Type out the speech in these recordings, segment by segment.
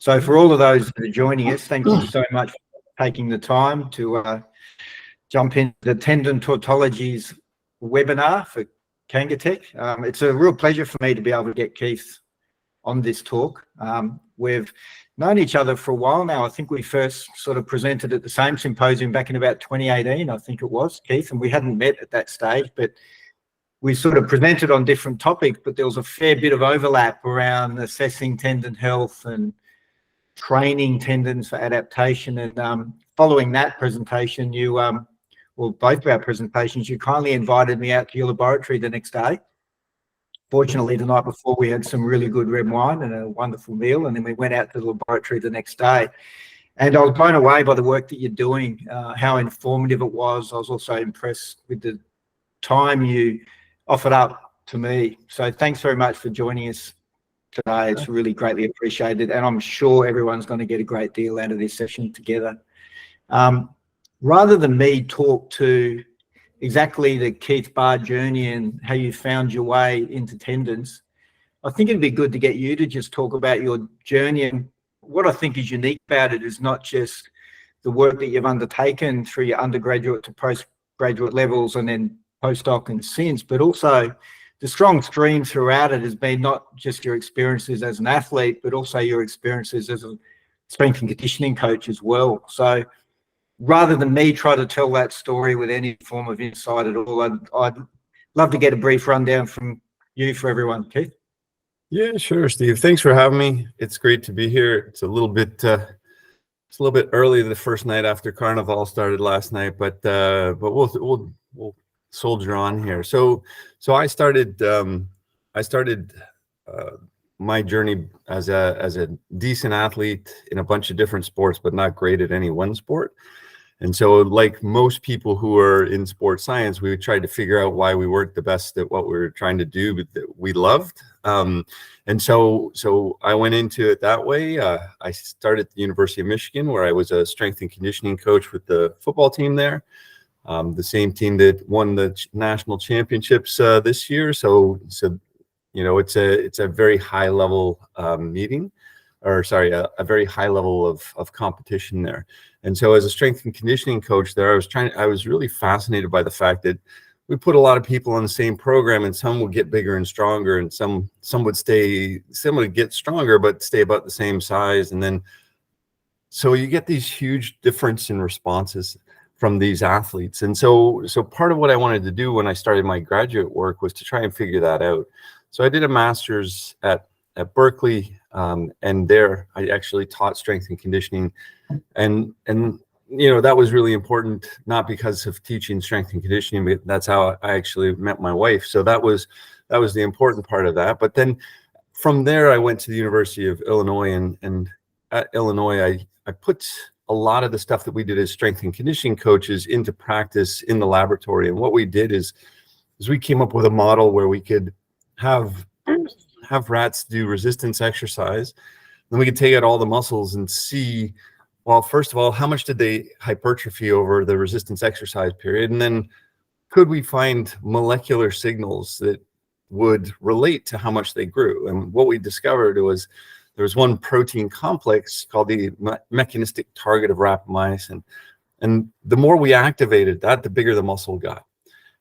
So for all of those that are joining us, thank you so much for taking the time to jump into the Tendon Tautology's webinar for Kangatech. It's a real pleasure for me to be able to get Keith on this talk. We've known each other for a while now. I think we first sort of presented at the same symposium back in about 2018, I think it was, Keith, and we hadn't met at that stage, but we sort of presented on different topics, but there was a fair bit of overlap around assessing tendon health and training tendons for adaptation. And following that presentation, you, well, both of our presentations, you kindly invited me out to your laboratory the next day. Fortunately, the night before, we had some really good red wine and a wonderful meal, and then we went out to the laboratory the next day. And I was blown away by the work that you're doing, how informative it was. I was also impressed with the time you offered up to me. So thanks very much for joining us today. It's really greatly appreciated, and I'm sure everyone's going to get a great deal out of this session together. Rather than me talk to exactly the Keith Barr journey and how you found your way into tendons, I think it'd be good to get you to just talk about your journey. And what I think is unique about it is not just the work that you've undertaken through your undergraduate to postgraduate levels and then postdoc and since, but also the strong stream throughout it has been not just your experiences as an athlete, but also your experiences as a strength and conditioning coach as well. So rather than me try to tell that story with any form of insight at all, I'd love to get a brief rundown from you for everyone, Keith. Yeah, sure, Steve. Thanks for having me. It's great to be here. It's a little bit early the first night after Carnival started last night, but we'll soldier on here. So I started my journey as a decent athlete in a bunch of different sports, but not great at any one sport. And so, like most people who are in sports science, we tried to figure out why we weren't the best at what we were trying to do, but that we loved. And so I went into it that way. I started at the University of Michigan, where I was a strength and conditioning coach with the football team there, the same team that won the national championships this year. So you know, it's a very high level meeting, or sorry, a very high level of competition there. And so as a strength and conditioning coach there, I was really fascinated by the fact that we put a lot of people on the same program, and some would get bigger and stronger, and some would get stronger but stay about the same size. And then so you get these huge difference in responses from these athletes. And so part of what I wanted to do when I started my graduate work was to try and figure that out. So I did a master's at Berkeley, and there I actually taught strength and conditioning, and you know, that was really important, not because of teaching strength and conditioning, but that's how I actually met my wife. So that was the important part of that. But then from there I went to the University of Illinois, and at Illinois I put a lot of the stuff that we did as strength and conditioning coaches into practice in the laboratory. And what we did is we came up with a model where we could have rats do resistance exercise. Then we could take out all the muscles and see, well, first of all, how much did they hypertrophy over the resistance exercise period? And then could we find molecular signals that would relate to how much they grew? And what we discovered was there was one protein complex called the mechanistic target of rapamycin. And the more we activated that, the bigger the muscle got.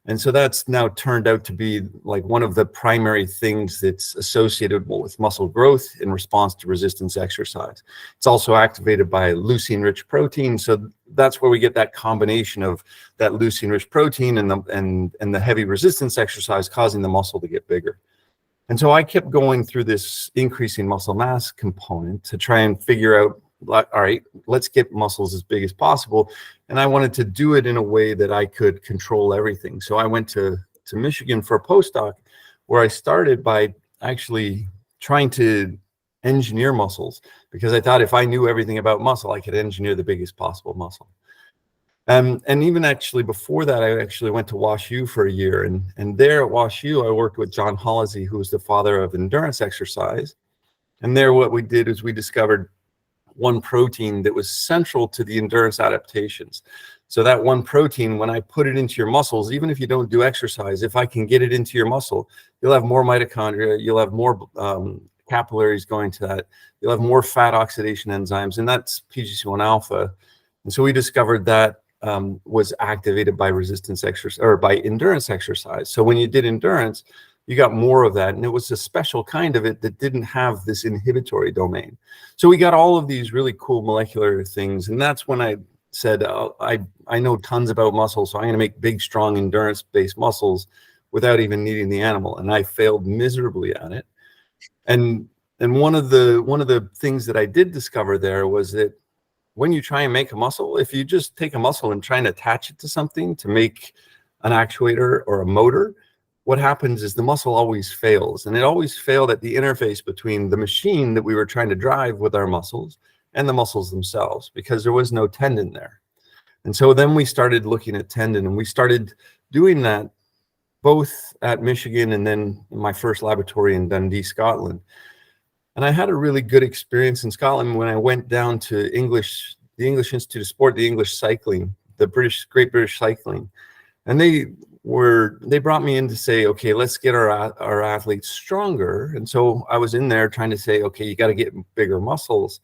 And so that's now turned out to be like one of the primary things that's associated with muscle growth in response to resistance exercise. It's also activated by leucine-rich protein. So that's where we get that combination of that leucine-rich protein and the heavy resistance exercise causing the muscle to get bigger. And so I kept going through this increasing muscle mass component to try and figure out, all right, let's get muscles as big as possible. And I wanted to do it in a way that I could control everything. So I went to Michigan for a postdoc, where I started by actually trying to engineer muscles, because I thought if I knew everything about muscle, I could engineer the biggest possible muscle. And even actually before that, I actually went to WashU for a year. And there at WashU, I worked with John Hollisley, who was the father of endurance exercise. And there what we did is we discovered one protein that was central to the endurance adaptations. So that one protein, when I put it into your muscles, even if you don't do exercise, if I can get it into your muscle, you'll have more mitochondria, you'll have more capillaries going to that. You'll have more fat oxidation enzymes, and that's PGC1 alpha. And so we discovered that was activated by resistance exercise or by endurance exercise. So when you did endurance, you got more of that, and it was a special kind of it that didn't have this inhibitory domain. So we got all of these really cool molecular things, and that's when I said, I know tons about muscles, so I'm going to make big, strong, endurance-based muscles without even needing the animal. And I failed miserably at it. And one of the things that I did discover there was that when you try and make a muscle, if you just take a muscle and try and attach it to something to make an actuator or a motor, what happens is the muscle always fails. And it always failed at the interface between the machine that we were trying to drive with our muscles and the muscles themselves, because there was no tendon there. And so then we started looking at tendon, and we started doing that both at Michigan and then in my first laboratory in Dundee, Scotland. And I had a really good experience in Scotland when I went down to the English Institute of Sport, the English cycling, the Great British Cycling. And they brought me in to say, okay, let's get our athletes stronger. And so I was in there trying to say, okay, you got to get bigger muscles.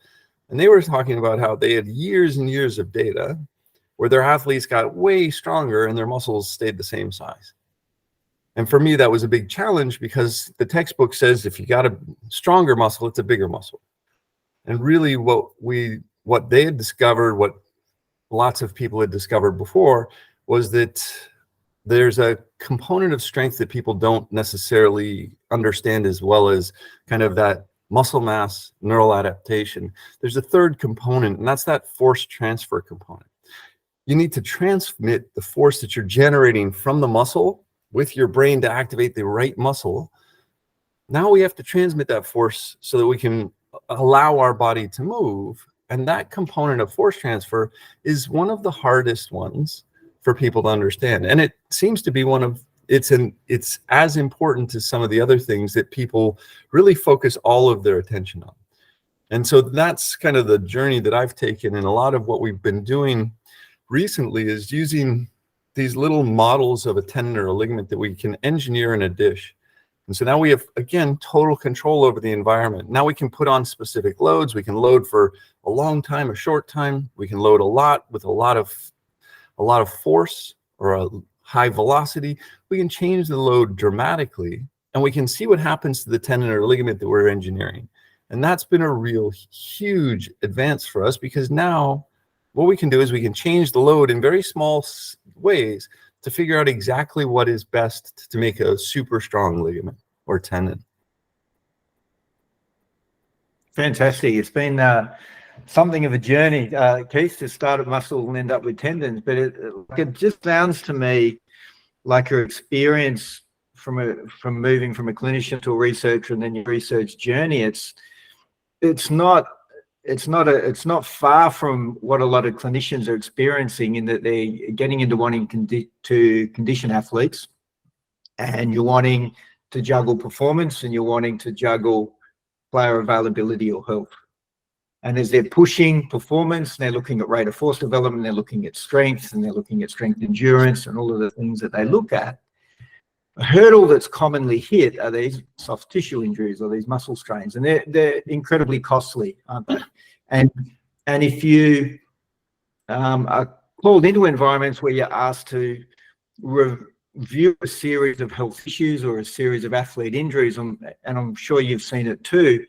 And they were talking about how they had years and years of data where their athletes got way stronger and their muscles stayed the same size. And for me, that was a big challenge, because the textbook says if you got a stronger muscle, it's a bigger muscle. And really what they had discovered, what lots of people had discovered before, was that there's a component of strength that people don't necessarily understand as well as kind of that muscle mass, neural adaptation. There's a third component, and that's that force transfer component. You need to transmit the force that you're generating from the muscle with your brain to activate the right muscle. Now we have to transmit that force so that we can allow our body to move. And that component of force transfer is one of the hardest ones for people to understand. And it seems to be it's as important to some of the other things that people really focus all of their attention on. And so that's kind of the journey that I've taken. And a lot of what we've been doing recently is using these little models of a tendon or a ligament that we can engineer in a dish. And so now we have, again, total control over the environment. Now we can put on specific loads. We can load for a long time, a short time. We can load a lot with a lot of force or a high velocity. We can change the load dramatically, and we can see what happens to the tendon or ligament that we're engineering. And that's been a real huge advance for us, because now what we can do is we can change the load in very small ways to figure out exactly what is best to make a super strong ligament or tendon. Fantastic. It's been something of a journey, Keith, to start at muscle and end up with tendons. But it just sounds to me like your experience from moving from a clinician to a researcher and then your research journey. It's not far from what a lot of clinicians are experiencing, in that they're getting into wanting to condition athletes, and you're wanting to juggle performance, and you're wanting to juggle player availability or health. And as they're pushing performance, they're looking at rate of force development, they're looking at strength, and they're looking at strength endurance and all of the things that they look at. A hurdle that's commonly hit are these soft tissue injuries or these muscle strains, and they're incredibly costly, aren't they? And if you are called into environments where you're asked to review a series of health issues or a series of athlete injuries, and I'm sure you've seen it too,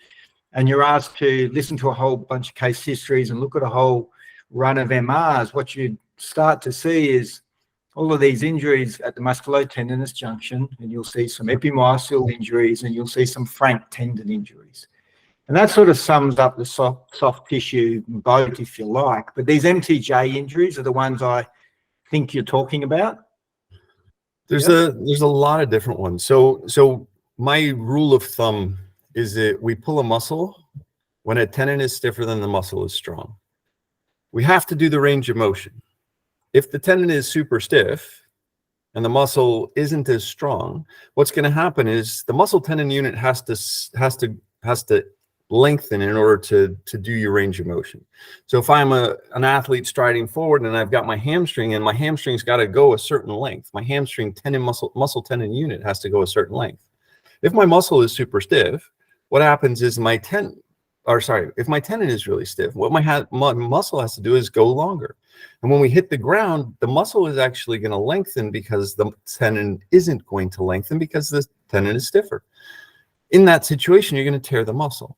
and you're asked to listen to a whole bunch of case histories and look at a whole run of MRs, what you start to see is all of these injuries at the musculotendinous junction, and you'll see some epimyseal injuries, and you'll see some frank tendon injuries. And that sort of sums up the soft tissue boat, if you like. But these MTJ injuries are the ones I think you're talking about. There's a lot of different ones. So my rule of thumb is that we pull a muscle when a tendon is stiffer than the muscle is strong. We have to do the range of motion. If the tendon is super stiff and the muscle isn't as strong, what's going to happen is the muscle tendon unit has to lengthen in order to do your range of motion. So if I'm an athlete striding forward and I've got my hamstring, and my hamstring's got to go a certain length, my hamstring tendon muscle tendon unit has to go a certain length. If my muscle is super stiff, what happens is if my tendon is really stiff, what my muscle has to do is go longer. And when we hit the ground, the muscle is actually going to lengthen because the tendon isn't going to lengthen because the tendon is stiffer. In that situation, you're going to tear the muscle.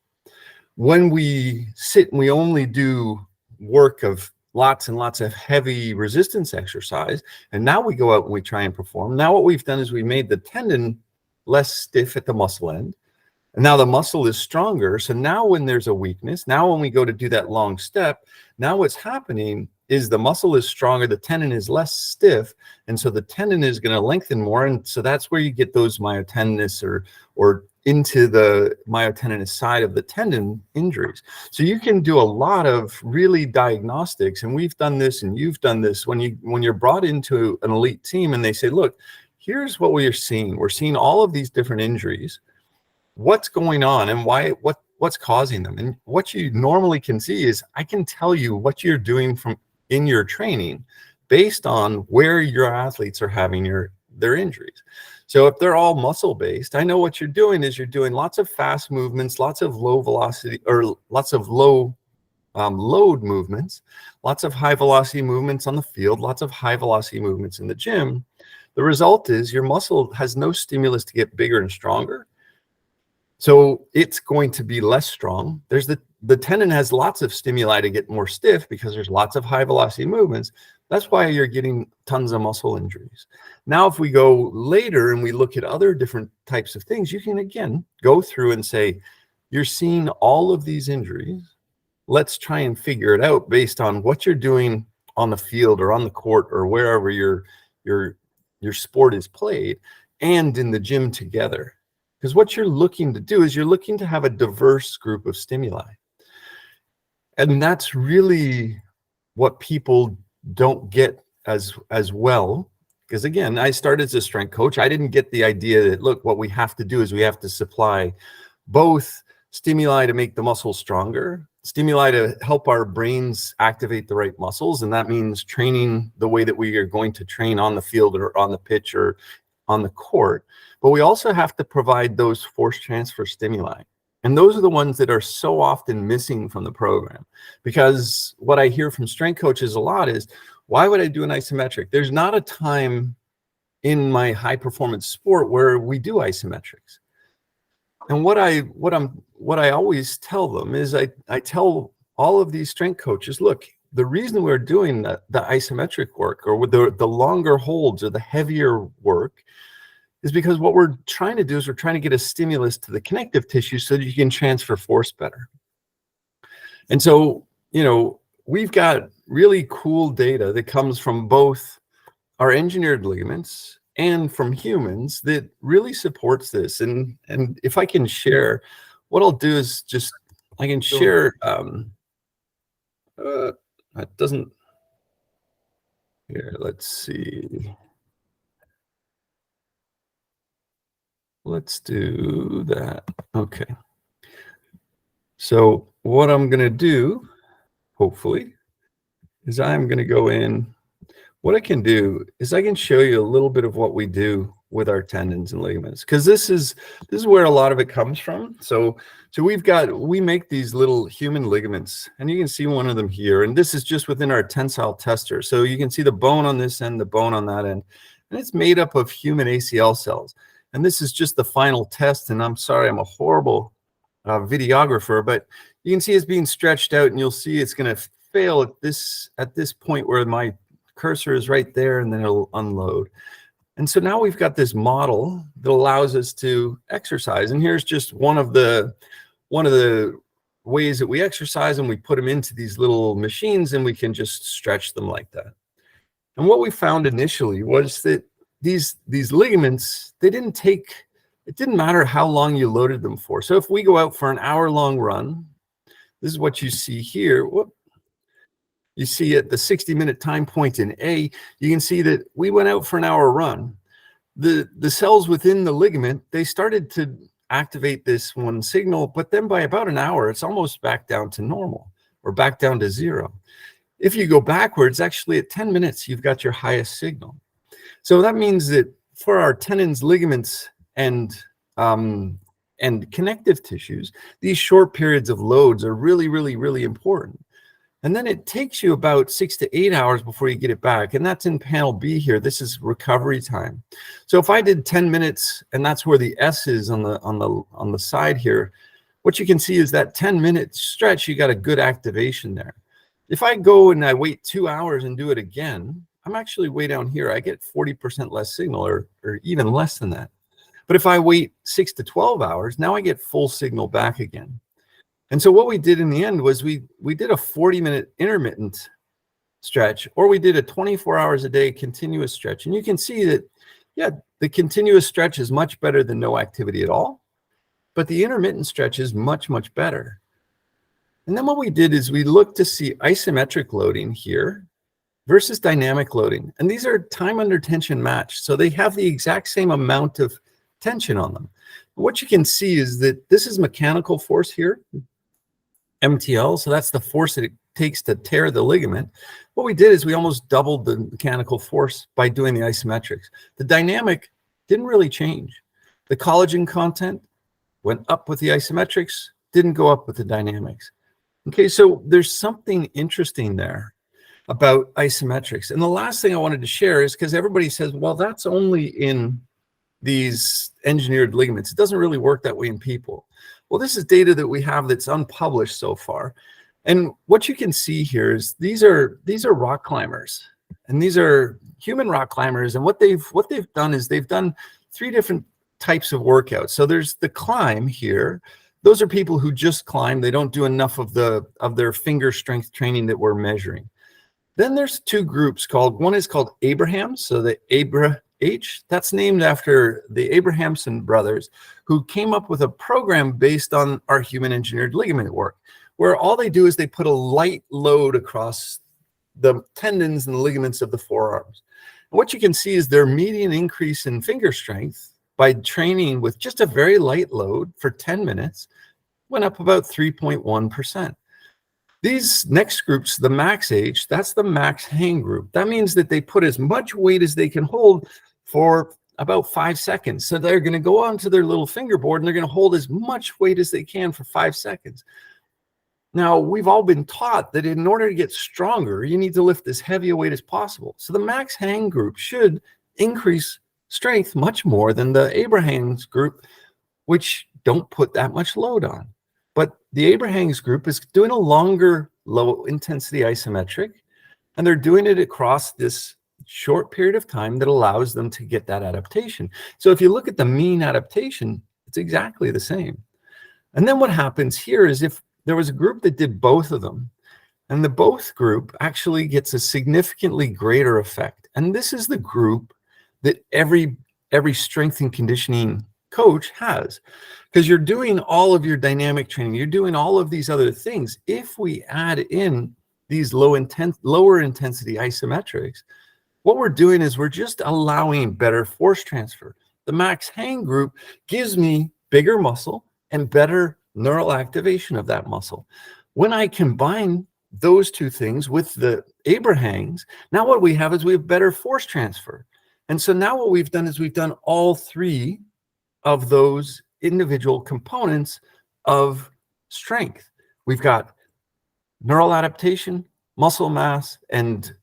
When we sit and we only do work of lots and lots of heavy resistance exercise, and now we go out and we try and perform. Now what we've done is we made the tendon less stiff at the muscle end. And now the muscle is stronger. So now when there's a weakness, now when we go to do that long step, now what's happening is the muscle is stronger, the tendon is less stiff, and so the tendon is going to lengthen more. And so that's where you get those myotendinous or into the myotendinous side of the tendon injuries. So you can do a lot of really diagnostics, and we've done this and you've done this when you're brought into an elite team and they say, look, here's what we're seeing. We're seeing all of these different injuries. What's going on and what's causing them? And what you normally can see is I can tell you what you're doing in your training based on where your athletes are having their injuries. So if they're all muscle based, I know what you're doing is you're doing lots of fast movements, lots of low velocity or lots of low load movements, lots of high velocity movements on the field, lots of high velocity movements in the gym. The result is your muscle has no stimulus to get bigger and stronger. So it's going to be less strong. There's the tendon has lots of stimuli to get more stiff because there's lots of high velocity movements. That's why you're getting tons of muscle injuries. Now, if we go later and we look at other different types of things, you can again go through and say, you're seeing all of these injuries. Let's try and figure it out based on what you're doing on the field or on the court or wherever your sport is played and in the gym together. Because what you're looking to do is you're looking to have a diverse group of stimuli. And that's really what people don't get as well. Because again, I started as a strength coach. I didn't get the idea that, look, what we have to do is we have to supply both stimuli to make the muscle stronger, stimuli to help our brains activate the right muscles. And that means training the way that we are going to train on the field or on the pitch or on the court. But we also have to provide those force transfer stimuli. And those are the ones that are so often missing from the program. Because what I hear from strength coaches a lot is, why would I do an isometric? There's not a time in my high performance sport where we do isometrics. And what I always tell them is I tell all of these strength coaches, look, the reason we're doing the isometric work or with the longer holds or the heavier work is because what we're trying to do is we're trying to get a stimulus to the connective tissue so that you can transfer force better. And so, we've got really cool data that comes from both our engineered ligaments and from humans that really supports this. And if I can share, what I'll do is I can share, it doesn't, here, let's see. Let's do that. Okay. So what I'm going to do, hopefully, is I'm going to go in. What I can do is I can show you a little bit of what we do with our tendons and ligaments, because this is where a lot of it comes from. So we make these little human ligaments, and you can see one of them here, and this is just within our tensile tester. So you can see the bone on this end, the bone on that end, and it's made up of human ACL cells. And this is just the final test. And I'm sorry, I'm a horrible videographer, but you can see it's being stretched out, and you'll see it's going to fail at this point where my cursor is right there, and then it'll unload. And so now we've got this model that allows us to exercise. And here's just one of the ways that we exercise, and we put them into these little machines, and we can just stretch them like that. And what we found initially was that these ligaments, it didn't matter how long you loaded them for. So if we go out for an hour-long run, this is what you see here. You see at the 60-minute time point in A, you can see that we went out for an hour run. The cells within the ligament, they started to activate this one signal, but then by about an hour, it's almost back down to normal or back down to zero. If you go backwards, actually at 10 minutes, you've got your highest signal. So that means that for our tendons, ligaments, and and connective tissues, these short periods of loads are really, really, really important. And then it takes you about 6 to 8 hours before you get it back. And that's in panel B here. This is recovery time. So if I did 10 minutes, and that's where the S is on the side here, what you can see is that 10-minute stretch, you got a good activation there. If I go and I wait 2 hours and do it again, I'm actually way down here. I get 40% less signal, or even less than that. But if I wait 6 to 12 hours, now I get full signal back again. And so what we did in the end was we did a 40-minute intermittent stretch, or we did a 24 hours a day continuous stretch. And you can see that, yeah, the continuous stretch is much better than no activity at all, but the intermittent stretch is much, much better. And then what we did is we looked to see isometric loading here versus dynamic loading. And these are time under tension matched. So they have the exact same amount of tension on them. What you can see is that this is mechanical force here, MTL, so that's the force that it takes to tear the ligament. What we did is we almost doubled the mechanical force by doing the isometrics. The dynamic didn't really change. The collagen content went up with the isometrics, didn't go up with the dynamics. Okay, so there's something interesting there about isometrics. And the last thing I wanted to share is, because everybody says, well, that's only in these engineered ligaments. It doesn't really work that way in people. Well, this is data that we have that's unpublished so far. And what you can see here is these are rock climbers, and these are human rock climbers. And what they've done is they've done 3 different types of workouts. So there's the climb here. Those are people who just climb. They don't do enough of their finger strength training that we're measuring. Then there's 2 groups one is called Abraham. So the H, that's named after the Abrahamson brothers, who came up with a program based on our human engineered ligament work, where all they do is they put a light load across the tendons and the ligaments of the forearms. And what you can see is their median increase in finger strength by training with just a very light load for 10 minutes went up about 3.1%. These next groups, the max H, that's the max hang group. That means that they put as much weight as they can hold for about 5 seconds. So they're going to go onto their little fingerboard and they're going to hold as much weight as they can for 5 seconds. Now, we've all been taught that in order to get stronger, you need to lift as heavy a weight as possible. So the max hang group should increase strength much more than the Abraham's group, which don't put that much load on. But the Abraham's group is doing a longer, low intensity isometric, and they're doing it across this short period of time that allows them to get that adaptation. So if you look at the mean adaptation, it's exactly the same. And then what happens here is, if there was a group that did both of them, and the both group actually gets a significantly greater effect. And this is the group that every strength and conditioning coach has, because you're doing all of your dynamic training, you're doing all of these other things. If we add in these lower intensity isometrics, what we're doing is we're just allowing better force transfer. The max hang group gives me bigger muscle and better neural activation of that muscle. When I combine those 2 things with the Abraham's, now what we have is we have better force transfer. And so now what we've done is we've done all 3 of those individual components of strength. We've got neural adaptation, muscle mass, and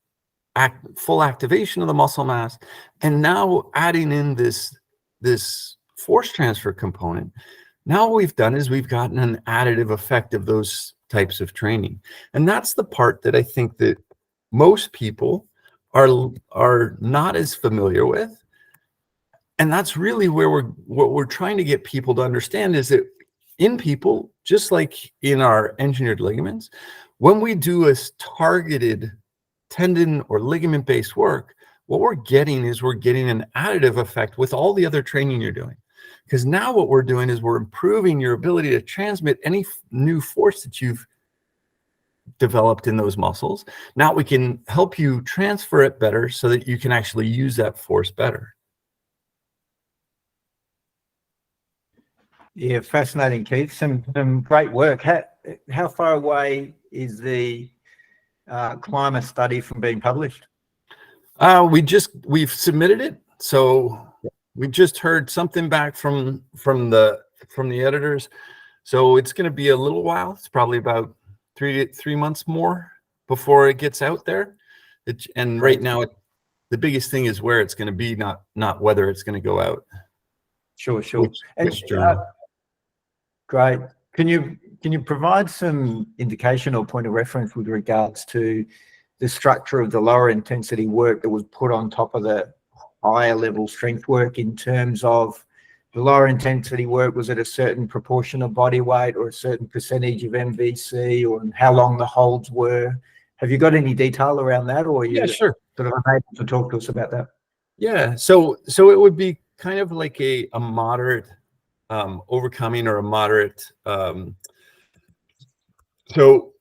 full activation of the muscle mass. And now adding in this force transfer component, now what we've done is we've gotten an additive effect of those types of training. And that's the part that I think that most people are not as familiar with. And that's really where what we're trying to get people to understand is that in people, just like in our engineered ligaments, when we do a targeted tendon or ligament-based work, what we're getting is we're getting an additive effect with all the other training you're doing. Because now what we're doing is we're improving your ability to transmit any new force that you've developed in those muscles. Now we can help you transfer it better so that you can actually use that force better. Yeah, fascinating, Keith. Some great work. How far away is the climate study from being published? We've submitted it. So we just heard something back from the from the editors. So it's going to be a little while. It's probably about 3 months more before it gets out there. And right now, the biggest thing is where it's going to be, not whether it's going to go out. Sure. Which journal? Great. Can you provide some indication or point of reference with regards to the structure of the lower intensity work that was put on top of the higher level strength work, in terms of the lower intensity work? Was it a certain proportion of body weight or a certain percentage of MVC, or how long the holds were? Have you got any detail around that, or are you sure. sort of unable to talk to us about that? Yeah, so it would be kind of like a moderate overcoming, or a moderate so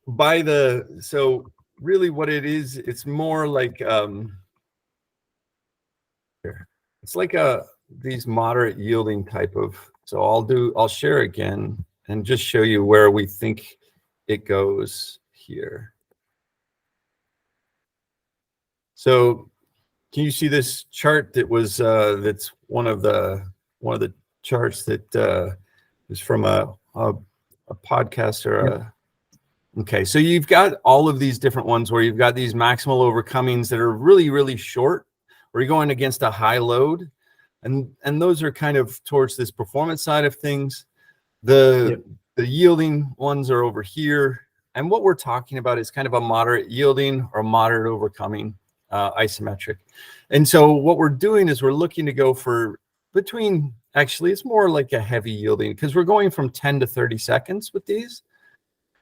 really what it is, it's more like it's like these moderate yielding type of. So I'll share again and just show you where we think it goes here. So can you see this chart that was that's one of the charts that is from a podcast or a. Okay, so you've got all of these different ones where you've got these maximal overcomings that are really, really short, where you're going against a high load, and those are kind of towards this performance side of things. The yielding ones are over here, and what we're talking about is kind of a moderate yielding or moderate overcoming isometric. And so what we're doing is we're looking to go for between, actually it's more like a heavy yielding, because we're going from 10 to 30 seconds with these.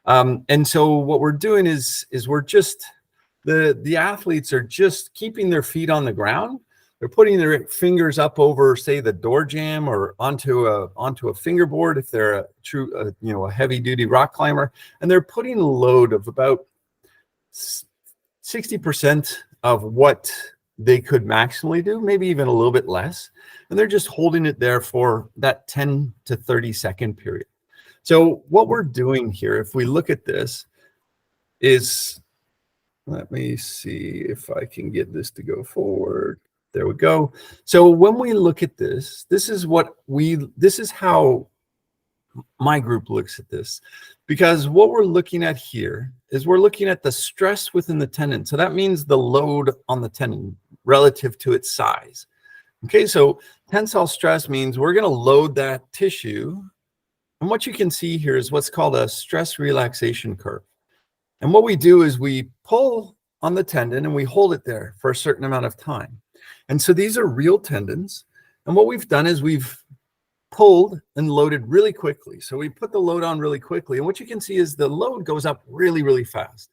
And so what we're doing is we're just, the athletes are just keeping their feet on the ground. They're putting their fingers up over, say, the door jamb, or onto a fingerboard if they're a true, a heavy duty rock climber, and they're putting a load of about 60% of what they could maximally do, maybe even a little bit less, and they're just holding it there for that 10 to 30 second period. So what we're doing here, if we look at this, is, let me see if I can get this to go forward. There we go. So when we look at this, this is how my group looks at this, because what we're looking at here is we're looking at the stress within the tendon. So that means the load on the tendon relative to its size. Okay, so tensile stress means we're going to load that tissue. And what you can see here is what's called a stress relaxation curve. And what we do is we pull on the tendon and we hold it there for a certain amount of time. And so these are real tendons. And what we've done is we've pulled and loaded really quickly. So we put the load on really quickly. And what you can see is the load goes up really, really fast.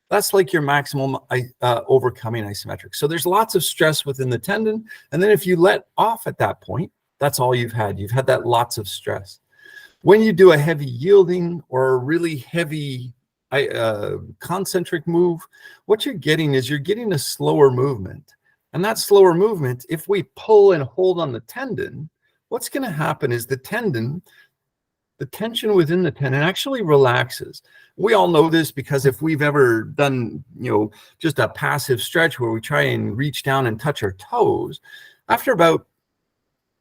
That's like your maximum overcoming isometric. So there's lots of stress within the tendon. And then if you let off at that point, that's all you've had. You've had that lots of stress. When you do a heavy yielding or a really heavy concentric move, what you're getting is you're getting a slower movement. And that slower movement, if we pull and hold on the tendon, what's going to happen is the tension within the tendon actually relaxes. We all know this because if we've ever done, just a passive stretch where we try and reach down and touch our toes, after about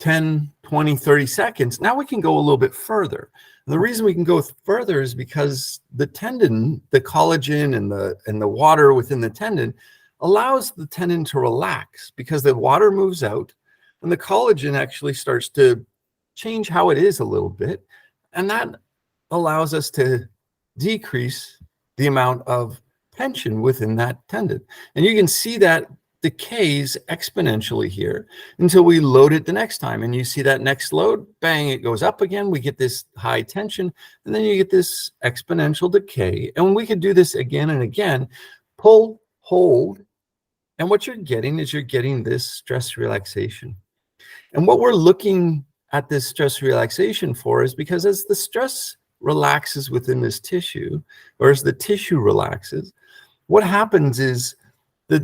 10, 20, 30 seconds, now we can go a little bit further. And the reason we can go further is because the tendon, the collagen and the water within the tendon allows the tendon to relax, because the water moves out and the collagen actually starts to change how it is a little bit. And that allows us to decrease the amount of tension within that tendon. And you can see that decays exponentially here until we load it the next time. And you see that next load, bang, it goes up again. We get this high tension, and then you get this exponential decay. And we could do this again and again, pull, hold. And what you're getting is you're getting this stress relaxation. And what we're looking at this stress relaxation for is because as the stress relaxes within this tissue, or as the tissue relaxes, what happens is that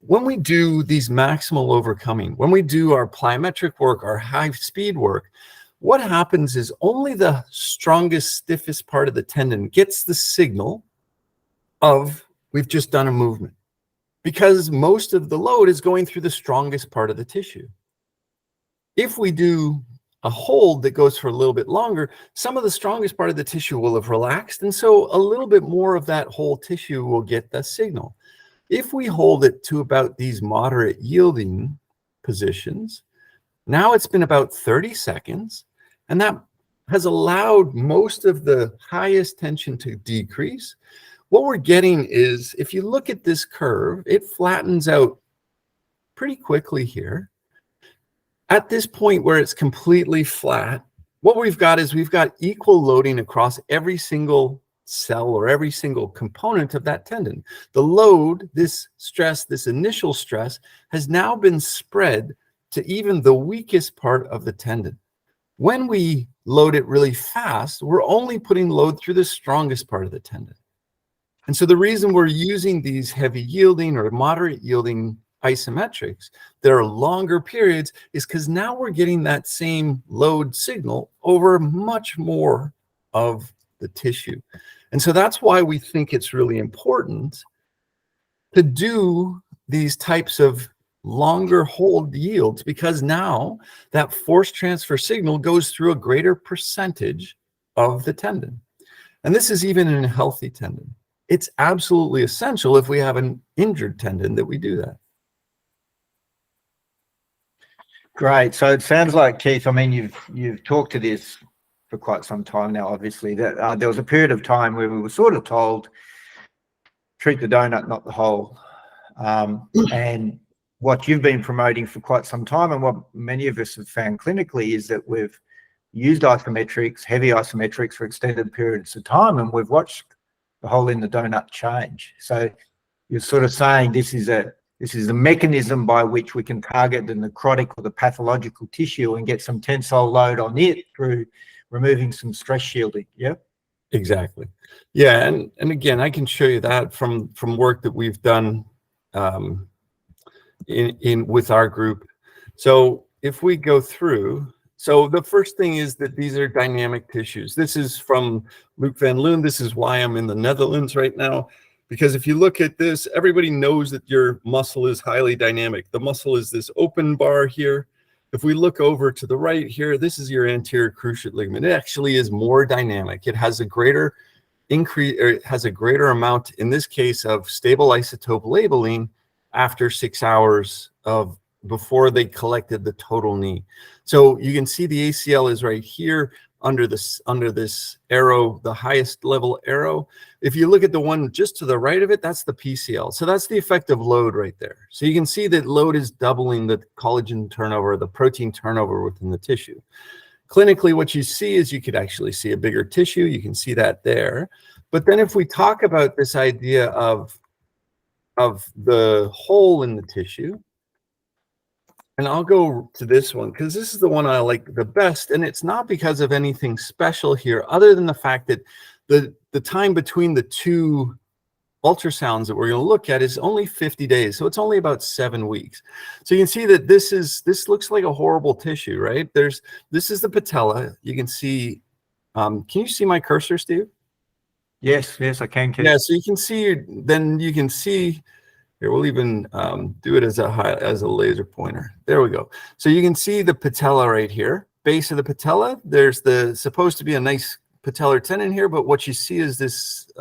when we do these maximal overcoming, when we do our plyometric work, our high speed work, what happens is only the strongest, stiffest part of the tendon gets the signal of we've just done a movement, because most of the load is going through the strongest part of the tissue. If we do a hold that goes for a little bit longer, some of the strongest part of the tissue will have relaxed. And so a little bit more of that whole tissue will get the signal. If we hold it to about these moderate yielding positions, now it's been about 30 seconds, and that has allowed most of the highest tension to decrease. What we're getting is, if you look at this curve, it flattens out pretty quickly here. At this point where it's completely flat, what we've got is we've got equal loading across every single cell or every single component of that tendon. The load, this stress, this initial stress, has now been spread to even the weakest part of the tendon. When we load it really fast, we're only putting load through the strongest part of the tendon. And so the reason we're using these heavy yielding or moderate yielding isometrics, there are longer periods, is because now we're getting that same load signal over much more of the tissue. And so that's why we think it's really important to do these types of longer hold yields, because now that force transfer signal goes through a greater percentage of the tendon. And this is even in a healthy tendon. It's absolutely essential if we have an injured tendon that we do that. Great. So it sounds like, Keith, I mean, you've talked to this for quite some time now, obviously, that there was a period of time where we were sort of told, treat the donut, not the hole. And what you've been promoting for quite some time, and what many of us have found clinically, is that we've used isometrics, heavy isometrics, for extended periods of time, and we've watched the hole in the donut change. So you're sort of saying this is a mechanism by which we can target the necrotic or the pathological tissue and get some tensile load on it through removing some stress shielding. Yeah. Exactly. Yeah, and again, I can show you that from work that we've done in with our group. So if we go through, so the first thing is that these are dynamic tissues. This is from Luc van Loon. This is why I'm in the Netherlands right now, because if you look at this, everybody knows that your muscle is highly dynamic. The muscle is this open bar here. If we look over to the right here, this is your anterior cruciate ligament. It actually is more dynamic. It has a greater increase, or it has a greater amount, in this case, of stable isotope labeling after 6 hours of before they collected the total knee. So you can see the ACL is right here under this arrow, the highest level arrow. If you look at the one just to the right of it, that's the PCL. So that's the effective load right there. So you can see that load is doubling the collagen turnover, the protein turnover within the tissue. Clinically, what you see is you could actually see a bigger tissue. You can see that there. But then if we talk about this idea of the hole in the tissue, and I'll go to this one because this is the one I like the best, and it's not because of anything special here other than the fact that the time between the two ultrasounds that we're going to look at is only 50 days, so it's only about 7 weeks. So you can see that this looks like a horrible tissue, right? This is the patella. You can see, can you see my cursor, Steve? Yes, I can. Yeah, so you can see, then you can see. Here, we'll even do it as a laser pointer. There we go. So you can see the patella right here, base of the patella. There's supposed to be a nice patellar tendon here, but what you see is this,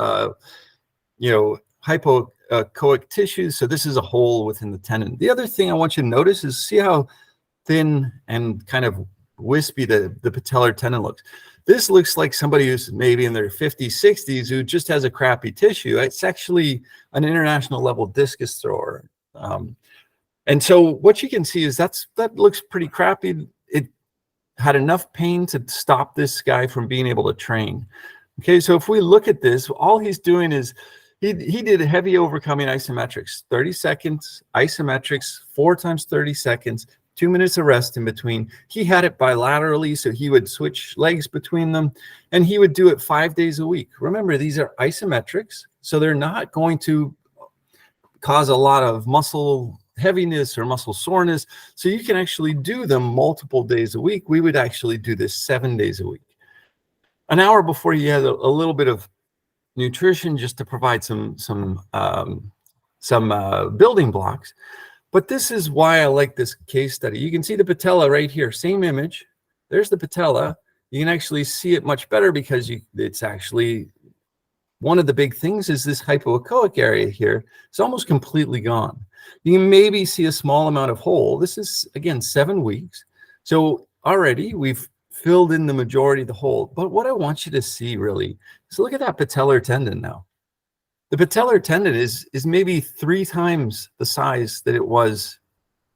hypoechoic tissue. So this is a hole within the tendon. The other thing I want you to notice is see how thin and kind of wispy the patellar tendon looks. This looks like somebody who's maybe in their 50s, 60s who just has a crappy tissue. It's actually an international level discus thrower. And so what you can see is that looks pretty crappy. It had enough pain to stop this guy from being able to train. Okay, so if we look at this, all he's doing is he did heavy overcoming isometrics, 30 seconds, isometrics, 4 times 30 seconds, 2 minutes of rest in between. He had it bilaterally, so he would switch legs between them, and he would do it 5 days a week. Remember, these are isometrics, so they're not going to cause a lot of muscle heaviness or muscle soreness, so you can actually do them multiple days a week. We would actually do this 7 days a week. An hour before he had a little bit of nutrition just to provide some building blocks. But this is why I like this case study. You can see the patella right here, same image there's the patella. You can actually see it much better because it's actually, one of the big things is this hypoechoic area here. It's almost completely gone. You can maybe see a small amount of hole. This is, again, 7 weeks. So already we've filled in the majority of the hole. But what I want you to see really is look at that patellar tendon now. The patellar tendon is maybe 3 times the size that it was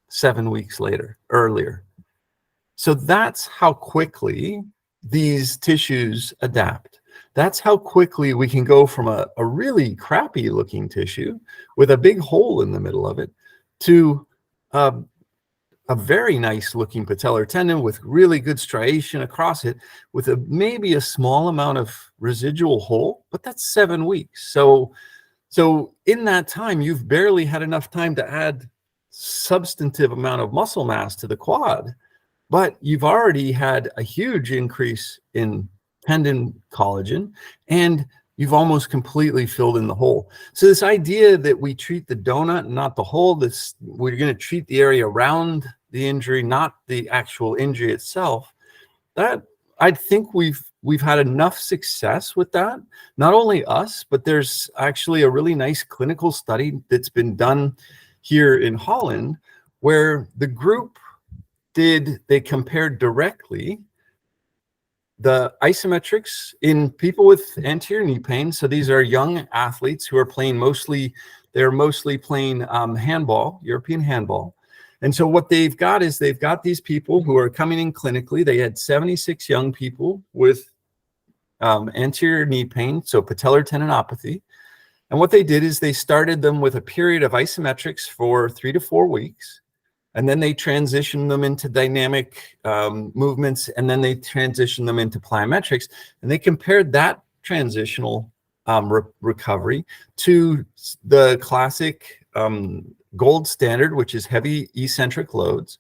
7 weeks earlier. So that's how quickly these tissues adapt. That's how quickly we can go from a really crappy looking tissue with a big hole in the middle of it to a very nice looking patellar tendon with really good striation across it with maybe a small amount of residual hole, but that's 7 weeks. So in that time, you've barely had enough time to add substantive amount of muscle mass to the quad, but you've already had a huge increase in tendon collagen, and you've almost completely filled in the hole. So this idea that we treat the donut, not the hole, we're going to treat the area around the injury, not the actual injury itself, that I think we've had enough success with that. Not only us, but there's actually a really nice clinical study that's been done here in Holland where the group they compared directly the isometrics in people with anterior knee pain. So these are young athletes who are playing they're mostly playing handball, European handball. And so what they've got is they've got these people who are coming in clinically. They had 76 young people with anterior knee pain, so patellar tendinopathy. And what they did is they started them with a period of isometrics for 3 to 4 weeks. And then they transitioned them into dynamic movements, and then they transitioned them into plyometrics. And they compared that transitional recovery to the classic gold standard, which is heavy eccentric loads.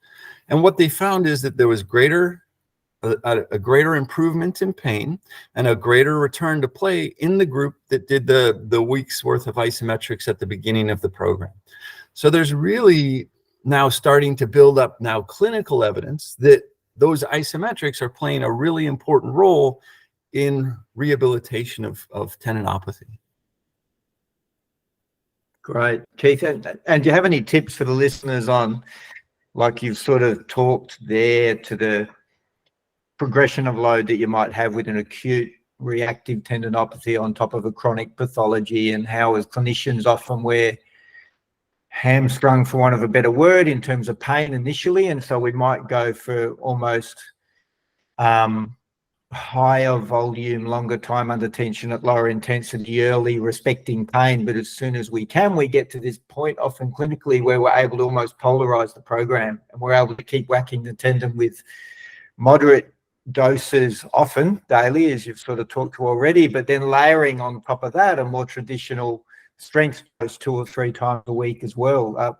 And what they found is that there was a greater improvement in pain and a greater return to play in the group that did the week's worth of isometrics at the beginning of the program. So there's really now starting to build up now clinical evidence that those isometrics are playing a really important role in rehabilitation of tendinopathy. Great, Keith. And do you have any tips for the listeners on, like you've sort of talked there to the progression of load that you might have with an acute reactive tendinopathy on top of a chronic pathology, and how as clinicians often we're hamstrung, for want of a better word, in terms of pain initially, and so we might go for almost higher volume, longer time under tension at lower intensity early, respecting pain, but as soon as we get to this point often clinically where we're able to almost polarize the program, and we're able to keep whacking the tendon with moderate doses, often daily, as you've sort of talked to already, but then layering on top of that a more traditional strength dose 2 or 3 times a week as well.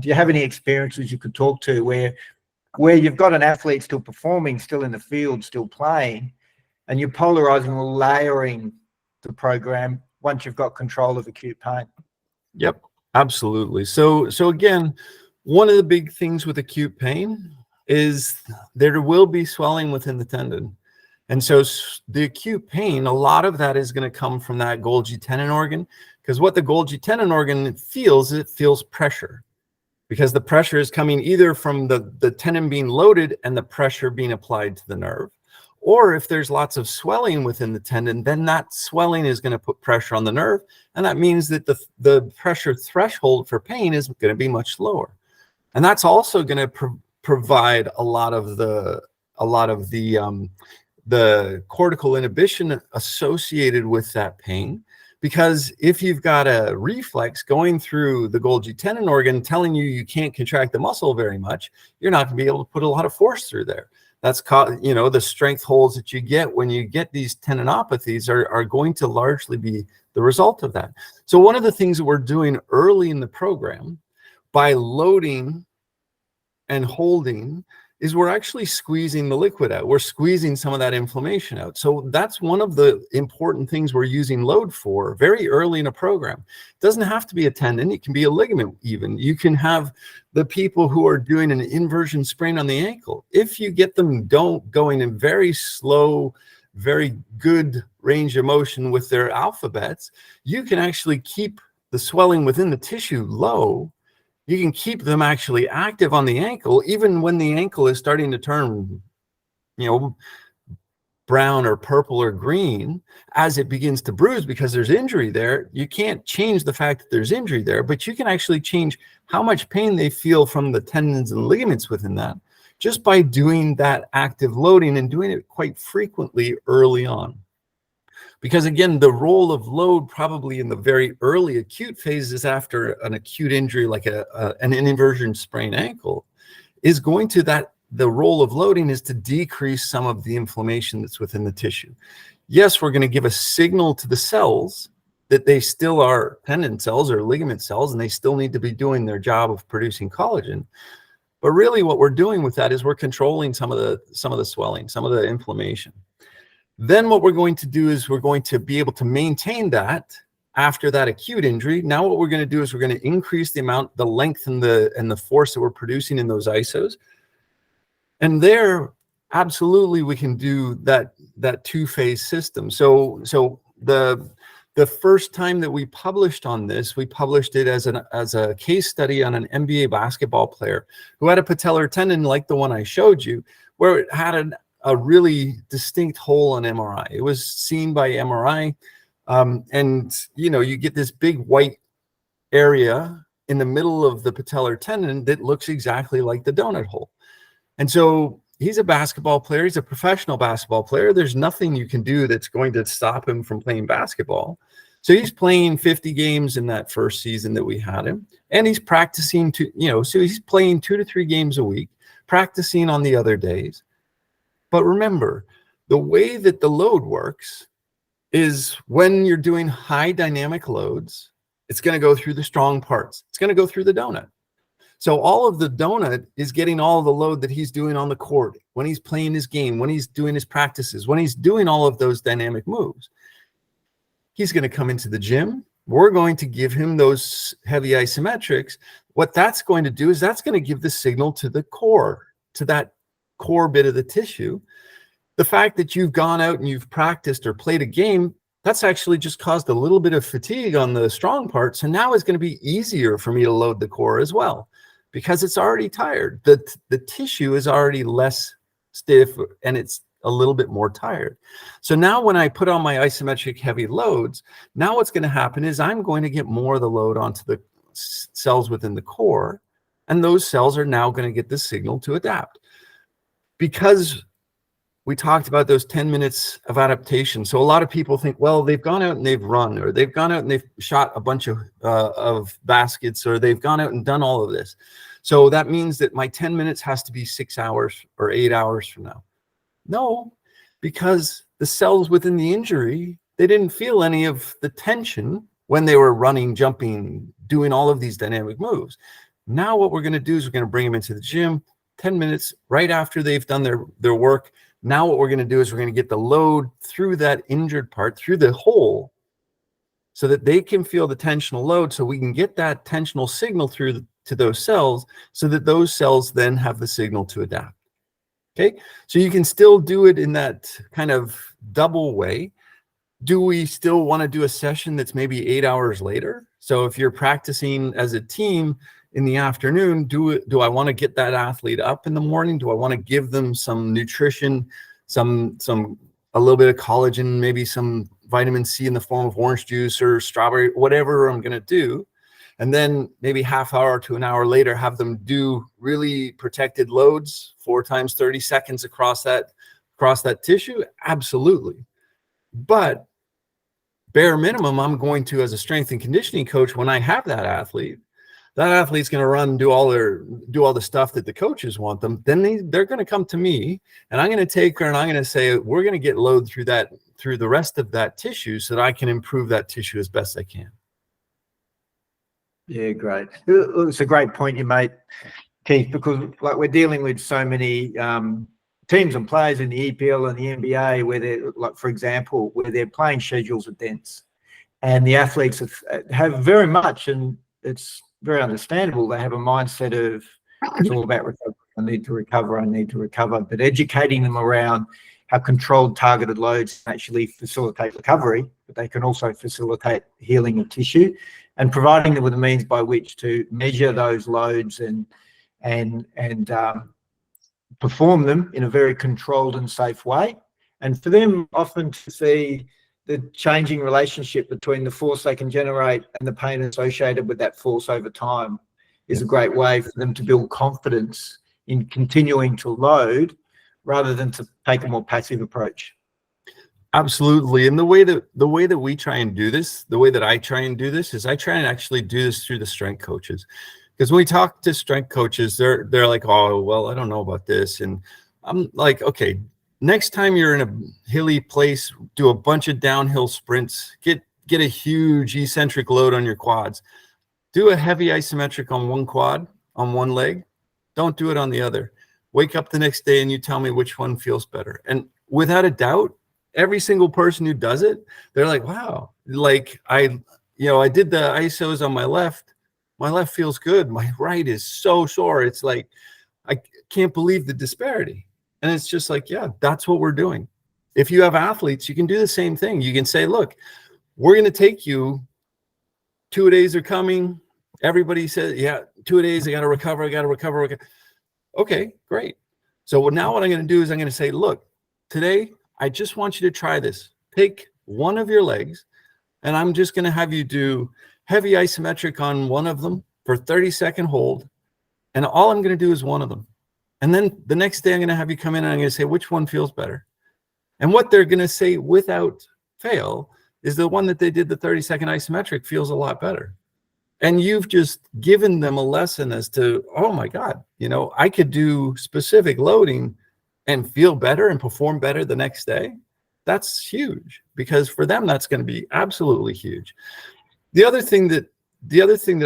Do you have any experiences you could talk to where you've got an athlete still performing, still in the field, still playing, and you're polarizing or layering the program once you've got control of acute pain? Yep, absolutely. So again, one of the big things with acute pain is there will be swelling within the tendon. And so the acute pain, a lot of that is going to come from that Golgi tendon organ, because what the Golgi tendon organ feels, it feels pressure, because the pressure is coming either from the tendon being loaded and the pressure being applied to the nerve, or if there's lots of swelling within the tendon, then that swelling is going to put pressure on the nerve. And that means that the pressure threshold for pain is going to be much lower. And that's also going to provide a lot of the cortical inhibition associated with that pain, because if you've got a reflex going through the Golgi tendon organ telling you can't contract the muscle very much, you're not going to be able to put a lot of force through there. That's the strength holes that you get when you get these tendinopathies are going to largely be the result of that. So one of the things that we're doing early in the program by loading and holding is we're actually squeezing the liquid out. We're squeezing some of that inflammation out. So that's one of the important things we're using load for very early in a program. It doesn't have to be a tendon. It can be a ligament even. You can have the people who are doing an inversion sprain on the ankle. If you get them going in very slow, very good range of motion with their alphabets, you can actually keep the swelling within the tissue low. You can keep them actually active on the ankle, even when the ankle is starting to turn, brown or purple or green as it begins to bruise because there's injury there. You can't change the fact that there's injury there, but you can actually change how much pain they feel from the tendons and ligaments within that just by doing that active loading and doing it quite frequently early on. Because again, the role of load probably in the very early acute phases after an acute injury like an inversion sprained ankle is going to the role of loading is to decrease some of the inflammation that's within the tissue. Yes, we're going to give a signal to the cells that they still are tendon cells or ligament cells, and they still need to be doing their job of producing collagen. But really what we're doing with that is we're controlling some of the swelling, some of the inflammation. Then what we're going to do is we're going to be able to maintain that after that acute injury. Now what we're going to do is we're going to increase the length and the force that we're producing in those isos. And there, absolutely, we can do that two-phase system. So the first time that we published on this, we published it as a case study on an NBA basketball player who had a patellar tendon like the one I showed you, where it had a really distinct hole on MRI. It was seen by MRI, and you get this big white area in the middle of the patellar tendon that looks exactly like the donut hole. And so he's a basketball player. He's a professional basketball player. There's nothing you can do that's going to stop him from playing basketball. So he's playing 50 games in that first season that we had him. And he's practicing so he's playing 2 to 3 games a week, practicing on the other days. But remember, the way that the load works is when you're doing high dynamic loads, it's going to go through the strong parts. It's going to go through the donut. So all of the donut is getting all the load that he's doing on the court, when he's playing his game, when he's doing his practices, when he's doing all of those dynamic moves. He's going to come into the gym. We're going to give him those heavy isometrics. What that's going to do is that's going to give the signal to the core, to that core bit of the tissue. The fact that you've gone out and you've practiced or played a game, that's actually just caused a little bit of fatigue on the strong part. So now it's going to be easier for me to load the core as well, because it's already tired. The tissue is already less stiff and it's a little bit more tired. So now when I put on my isometric heavy loads, now what's going to happen is I'm going to get more of the load onto the cells within the core, and those cells are now going to get the signal to adapt. Because we talked about those 10 minutes of adaptation. So a lot of people think, well, they've gone out and they've run, or they've gone out and they've shot a bunch of baskets, or they've gone out and done all of this. So that means that my 10 minutes has to be 6 hours or 8 hours from now. No, because the cells within the injury, they didn't feel any of the tension when they were running, jumping, doing all of these dynamic moves. Now what we're going to do is we're going to bring them into the gym 10 minutes right after they've done their work. Now what we're going to do is we're going to get the load through that injured part, through the hole, so that they can feel the tensional load, so we can get that tensional signal through to those cells, so that those cells then have the signal to adapt. Okay, so you can still do it in that kind of double way. Do we still want to do a session that's maybe 8 hours later? So if you're practicing as a team in the afternoon, do I want to get that athlete up in the morning? Do I want to give them some nutrition, a little bit of collagen, maybe some vitamin C in the form of orange juice or strawberry, whatever I'm going to do? And then maybe half hour to an hour later, have them do really protected loads, 4 times 30 seconds across that tissue? Absolutely. But bare minimum, I'm going to, as a strength and conditioning coach, when I have that athlete's going to run and do all the stuff that the coaches want them. Then they're going to come to me, and I'm going to take her and I'm going to say, we're going to get load through the rest of that tissue so that I can improve that tissue as best I can. Yeah, great. It's a great point you made, Keith, because like we're dealing with so many teams and players in the EPL and the NBA where they're, like, for example, where their playing schedules are dense, and the athletes have very much, and it's very understandable, they have a mindset of it's all about recovery. I need to recover, I need to recover. But educating them around how controlled targeted loads actually facilitate recovery, but they can also facilitate healing of tissue, and providing them with a means by which to measure those loads and perform them in a very controlled and safe way. And for them often to see the changing relationship between the force they can generate and the pain associated with that force over time is a great way for them to build confidence in continuing to load rather than to take a more passive approach. Absolutely. And the way that we try and do this, the way that I try and do this is I try and actually do this through the strength coaches. Because when we talk to strength coaches, they're like, oh, well, I don't know about this. And I'm like, okay, next time you're in a hilly place, do a bunch of downhill sprints, get a huge eccentric load on your quads, do a heavy isometric on one quad, on one leg, don't do it on the other. Wake up the next day and you tell me which one feels better. And without a doubt, every single person who does it, they're like, wow, like I did the isos on my left feels good. My right is so sore. It's like, I can't believe the disparity. And it's just like, yeah, that's what we're doing. If you have athletes, you can do the same thing. You can say, look, we're going to take you, 2 days are coming. Everybody says, yeah, 2 days, I got to recover. Okay, great. So now what I'm going to do is I'm going to say, look, today, I just want you to try this. Pick one of your legs, and I'm just going to have you do heavy isometric on one of them for 30-second hold. And all I'm going to do is one of them. And then the next day I'm going to have you come in and I'm going to say, which one feels better? And what they're going to say without fail is the one that they did the 30-second isometric feels a lot better. And you've just given them a lesson as to, oh my God, I could do specific loading and feel better and perform better the next day. That's huge, because for them, that's going to be absolutely huge. The other thing that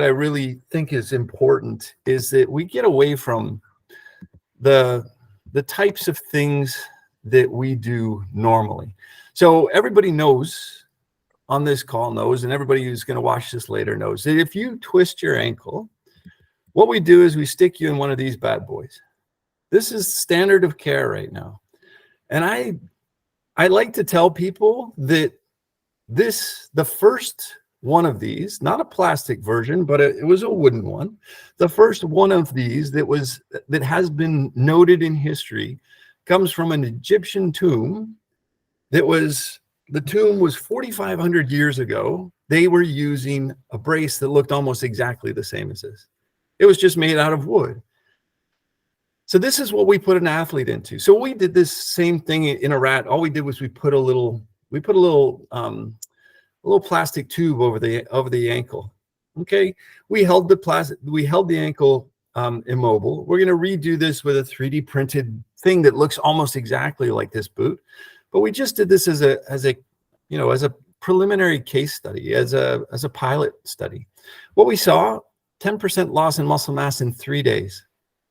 I really think is important is that we get away from the types of things that we do normally. So everybody knows on this call knows, and everybody who's going to watch this later knows, that if you twist your ankle, what we do is we stick you in one of these bad boys. This is standard of care right now. And I like to tell people that the first one of these, not a plastic version, but it was a wooden one. The first one of these that has been noted in history comes from an Egyptian tomb. The tomb was 4,500 years ago. They were using a brace that looked almost exactly the same as this. It was just made out of wood. So this is what we put an athlete into. So we did this same thing in a rat. All we did was we put a little plastic tube over the ankle. Okay, we held the ankle immobile. We're going to redo this with a 3D printed thing that looks almost exactly like this boot, but we just did this as a preliminary case study, as a pilot study. What we saw: 10% loss in muscle mass in 3 days.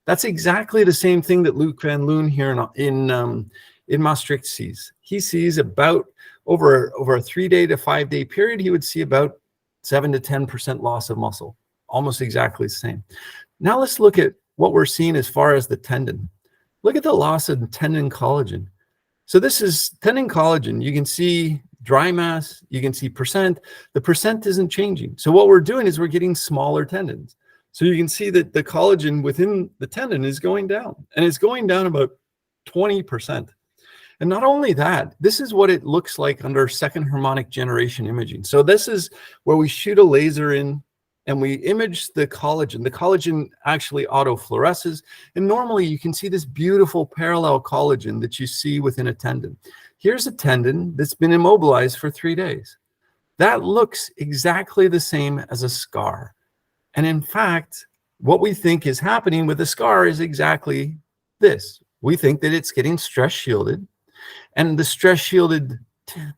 That's exactly the same thing that Luc Van Loon here in Maastricht sees. He sees about over a 3-day to 5-day period, he would see about 7 to 10% loss of muscle, almost exactly the same. Now let's look at what we're seeing as far as the tendon. Look at the loss of tendon collagen. So this is tendon collagen. You can see dry mass, you can see percent. The percent isn't changing. So what we're doing is we're getting smaller tendons. So you can see that the collagen within the tendon is going down, and it's going down about 20%. And not only that, this is what it looks like under second harmonic generation imaging. So this is where we shoot a laser in and we image the collagen. The collagen actually autofluoresces, and normally you can see this beautiful parallel collagen that you see within a tendon. Here's a tendon that's been immobilized for 3 days. That looks exactly the same as a scar. And in fact, what we think is happening with the scar is exactly this. We think that it's getting stress shielded, and the stress shielded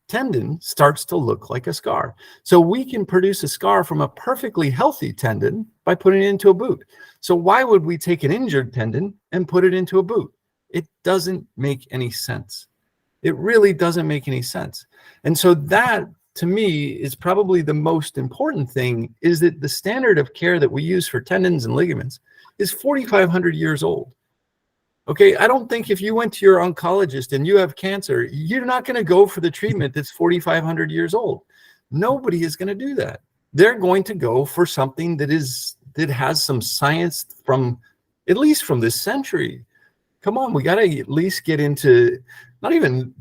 tendon starts to look like a scar. So we can produce a scar from a perfectly healthy tendon by putting it into a boot. So why would we take an injured tendon and put it into a boot? It doesn't make any sense. It really doesn't make any sense. And so that, to me, is probably the most important thing, is that the standard of care that we use for tendons and ligaments is 4,500 years old. Okay, I don't think if you went to your oncologist and you have cancer, you're not going to go for the treatment that's 4,500 years old. Nobody is going to do that. They're going to go for something that has some science from, at least from this century. Come on, we got to at least get into, not even,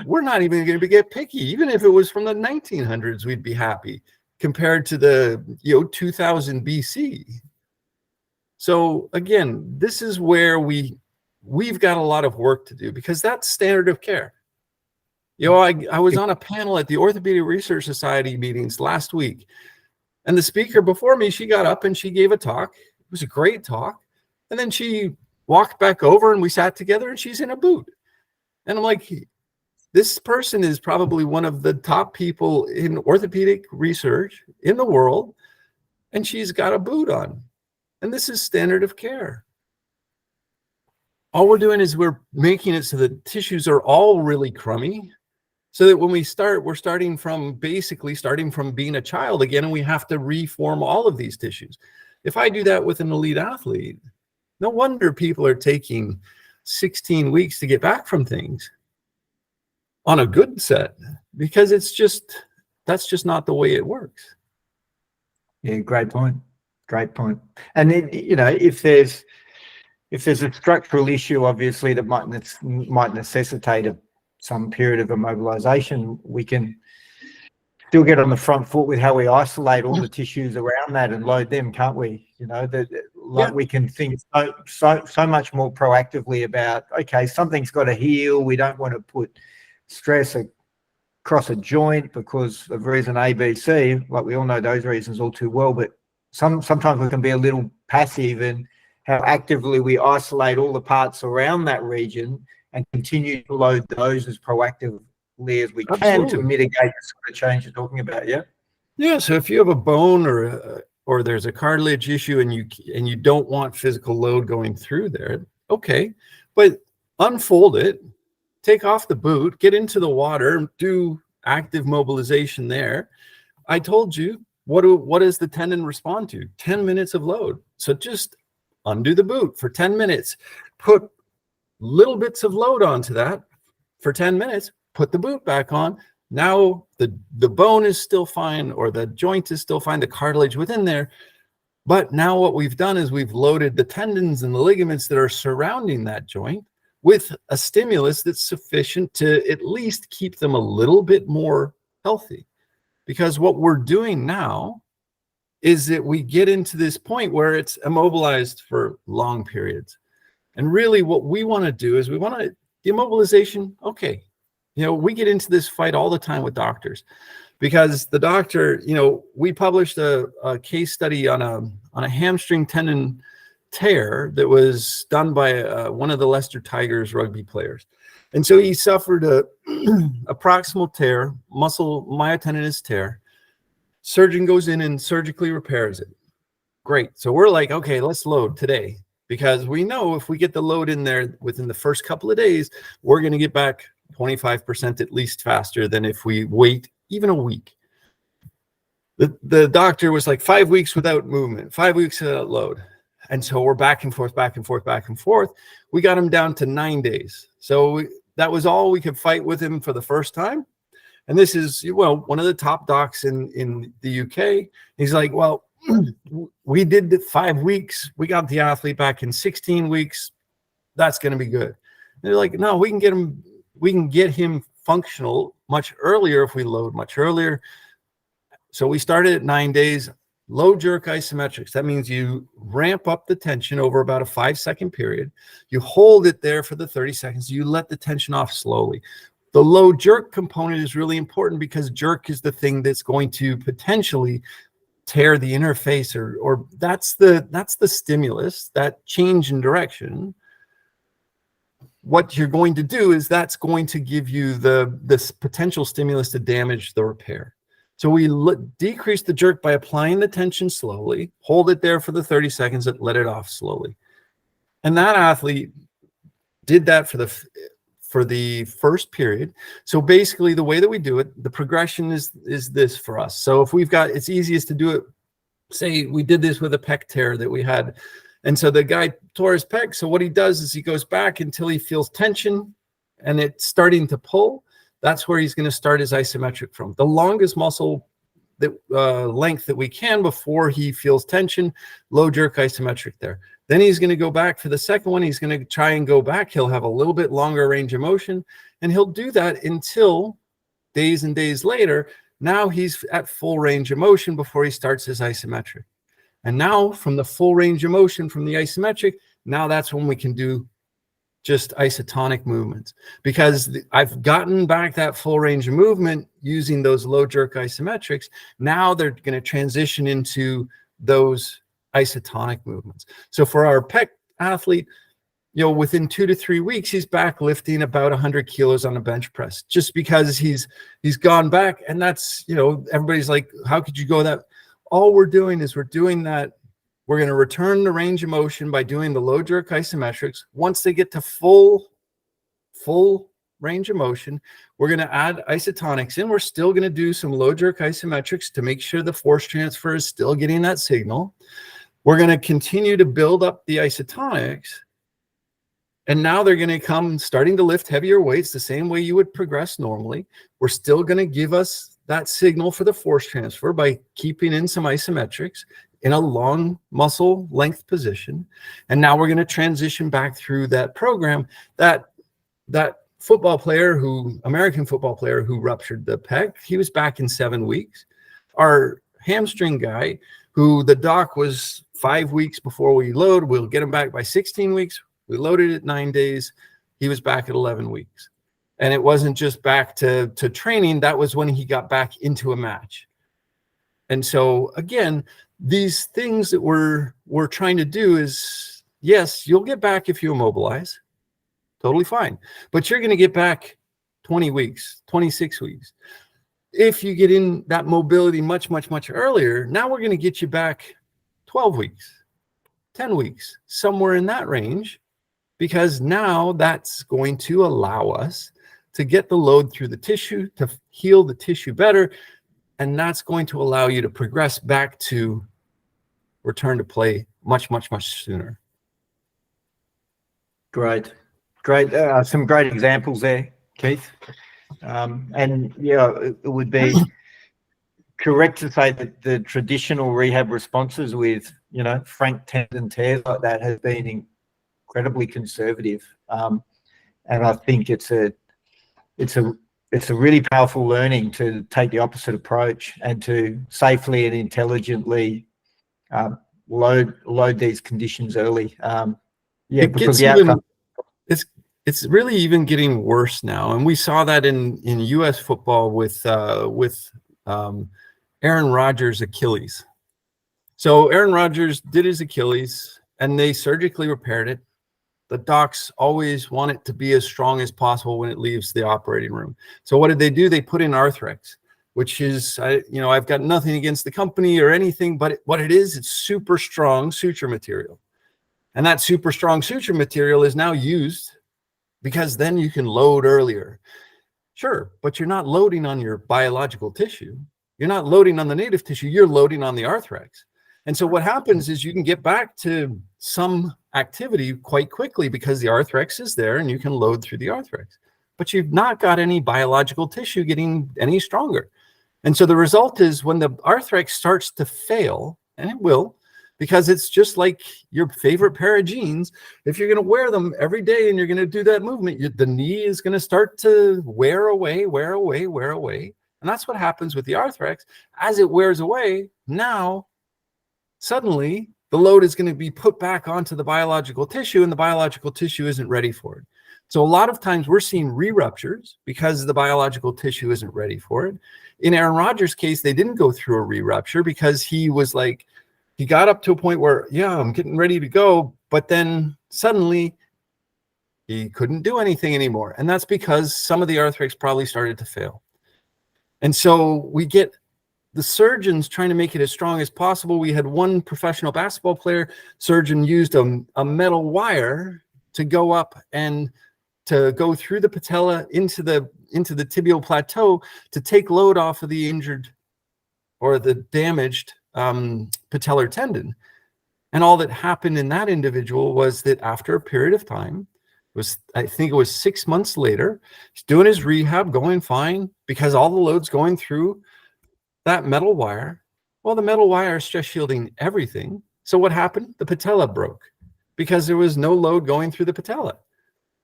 we're not even going to get picky. Even if it was from the 1900s, we'd be happy compared to the 2000 BC. So again, this is where we've got a lot of work to do, because that's standard of care. I was on a panel at the Orthopedic Research Society meetings last week, and the speaker before me, she got up and she gave a talk. It was a great talk. And then she walked back over and we sat together, and she's in a boot. And I'm like, this person is probably one of the top people in orthopedic research in the world, and she's got a boot on. And this is standard of care. All we're doing is we're making it so the tissues are all really crummy, so that when we start, we're starting from being a child again, and we have to reform all of these tissues. If I do that with an elite athlete, no wonder people are taking 16 weeks to get back from things on a good set, because that's just not the way it works. Yeah, great point. Great point. And then, if there's a structural issue, obviously, that might necessitate some period of immobilization, we can still get on the front foot with how we isolate all the tissues around that and load them, can't we? We can think so much more proactively about, okay, something's got to heal. We don't want to put stress across a joint because of reason A, B, C. Like, we all know those reasons all too well, but sometimes we can be a little passive in how actively we isolate all the parts around that region and continue to load those as proactively as we can to mitigate the sort of change you're talking about. Yeah. So if you have a bone or there's a cartilage issue and you don't want physical load going through there, okay, but unfold it, take off the boot, get into the water, do active mobilization there. I told you, what does the tendon respond to? 10 minutes of load. So just undo the boot for 10 minutes, put little bits of load onto that for 10 minutes, put the boot back on. Now the bone is still fine, or the joint is still fine, the cartilage within there. But now what we've done is we've loaded the tendons and the ligaments that are surrounding that joint with a stimulus that's sufficient to at least keep them a little bit more healthy. Because what we're doing now is that we get into this point where it's immobilized for long periods. And really what we want to do is the immobilization, okay. We get into this fight all the time with doctors, because the doctor, we published a case study on a hamstring tendon tear that was done by one of the Leicester Tigers rugby players. And so he suffered a proximal tear, muscle myotendinous tear. Surgeon goes in and surgically repairs it. Great. So we're like, okay, let's load today, because we know if we get the load in there within the first couple of days, we're going to get back 25% at least faster than if we wait even a week. The doctor was like 5 weeks without movement, 5 weeks without load. And so we're back and forth. We got him down to 9 days. So that was all we could fight with him for the first time. And this is, one of the top docs in the UK. He's like, well, we did the 5 weeks. We got the athlete back in 16 weeks. That's going to be good. And they're like, no, we can get him functional much earlier if we load much earlier. So we started at 9 days. Low jerk isometrics. That means you ramp up the tension over about a 5-second period. You hold it there for the 30 seconds. You let the tension off slowly. The low jerk component is really important, because jerk is the thing that's going to potentially tear the interface, or that's the stimulus, that change in direction. what you're going to do is that's going to give you this potential stimulus to damage the repair. So we decrease the jerk by applying the tension slowly, hold it there for the 30 seconds, and let it off slowly. And that athlete did that for the first period. So basically the way that we do it, the progression is this for us. So if we've got, it's easiest to do it, say we did this with a pec tear that we had. And so the guy tore his pec. So what he does is he goes back until he feels tension and it's starting to pull. That's where he's going to start his isometric from. The longest muscle that length that we can before he feels tension, low jerk isometric there. Then he's going to go back for the second one. He's going to try and go back. He'll have a little bit longer range of motion, and he'll do that until days and days later. Now he's at full range of motion before he starts his isometric. And now from the full range of motion from the isometric, now that's when we can do just isotonic movements, because I've gotten back that full range of movement using those low jerk isometrics. Now they're going to transition into those isotonic movements. So for our pec athlete, you know, within 2 to 3 weeks, he's back lifting about 100 kilos on a bench press, just because he's gone back. And that's, you know, everybody's like, how could you go that? All we're doing is we're doing that. We're going to return the range of motion by doing the low jerk isometrics. Once they get to full range of motion, we're going to add isotonics in. We're still going to do some low jerk isometrics to make sure the force transfer is still getting that signal. We're going to continue to build up the isotonics. And now they're going to come starting to lift heavier weights the same way you would progress normally. We're still going to give us that signal for the force transfer by keeping in some isometrics in a long muscle length position. And now we're going to transition back through that program. That football player American football player who ruptured the pec, he was back in 7 weeks. Our hamstring guy, who the doc was 5 weeks before we load, we'll get him back by 16 weeks. We loaded it 9 days. He was back at 11 weeks. And it wasn't just back to training. That was when he got back into a match. And so again, these things that we're trying to do is, yes, you'll get back if you immobilize. Totally fine. But you're going to get back 20 weeks, 26 weeks. If you get in that mobility much, much, much earlier, now we're going to get you back 12 weeks, 10 weeks, somewhere in that range, because now that's going to allow us to get the load through the tissue, to heal the tissue better. And that's going to allow you to progress back to return to play much, much, much sooner. Great. Some great examples there, Keith. And yeah, it would be correct to say that the traditional rehab responses with, you know, frank tendon tears like that has been incredibly conservative. And I think it's a really powerful learning to take the opposite approach and to safely and intelligently load these conditions early. Because the outcome. It's really even getting worse now, and we saw that in U.S. football with Aaron Rodgers' Achilles. So Aaron Rodgers did his Achilles, and they surgically repaired it. The docs always want it to be as strong as possible when it leaves the operating room. So what did they do? They put in Arthrex, which is, I've got nothing against the company or anything, but what it is, it's super strong suture material. And that super strong suture material is now used because then you can load earlier. Sure, but you're not loading on your biological tissue. You're not loading on the native tissue. You're loading on the Arthrex. And so what happens is you can get back to some activity quite quickly because the Arthrex is there and you can load through the Arthrex. But you've not got any biological tissue getting any stronger. And so the result is when the Arthrex starts to fail, and it will, because it's just like your favorite pair of jeans. If you're going to wear them every day and you're going to do that movement, the knee is going to start to wear away. And that's what happens with the Arthrex. As it wears away, now suddenly the load is going to be put back onto the biological tissue, and the biological tissue isn't ready for it. So a lot of times we're seeing re-ruptures because the biological tissue isn't ready for it. In Aaron Rodgers' case, they didn't go through a re-rupture because he was like, he got up to a point where, yeah, I'm getting ready to go. But then suddenly He couldn't do anything anymore. And that's because some of the arthritis probably started to fail. And so we get the surgeons trying to make it as strong as possible. We had one professional basketball player, surgeon used a metal wire to go up and to go through the patella into the tibial plateau to take load off of the injured or the damaged patellar tendon. And all that happened in that individual was that after a period of time, I think it was 6 months later, he's doing his rehab, going fine, because all the load's going through that metal wire. Well, the metal wire is stress shielding everything. So what happened? The patella broke because there was no load going through the patella,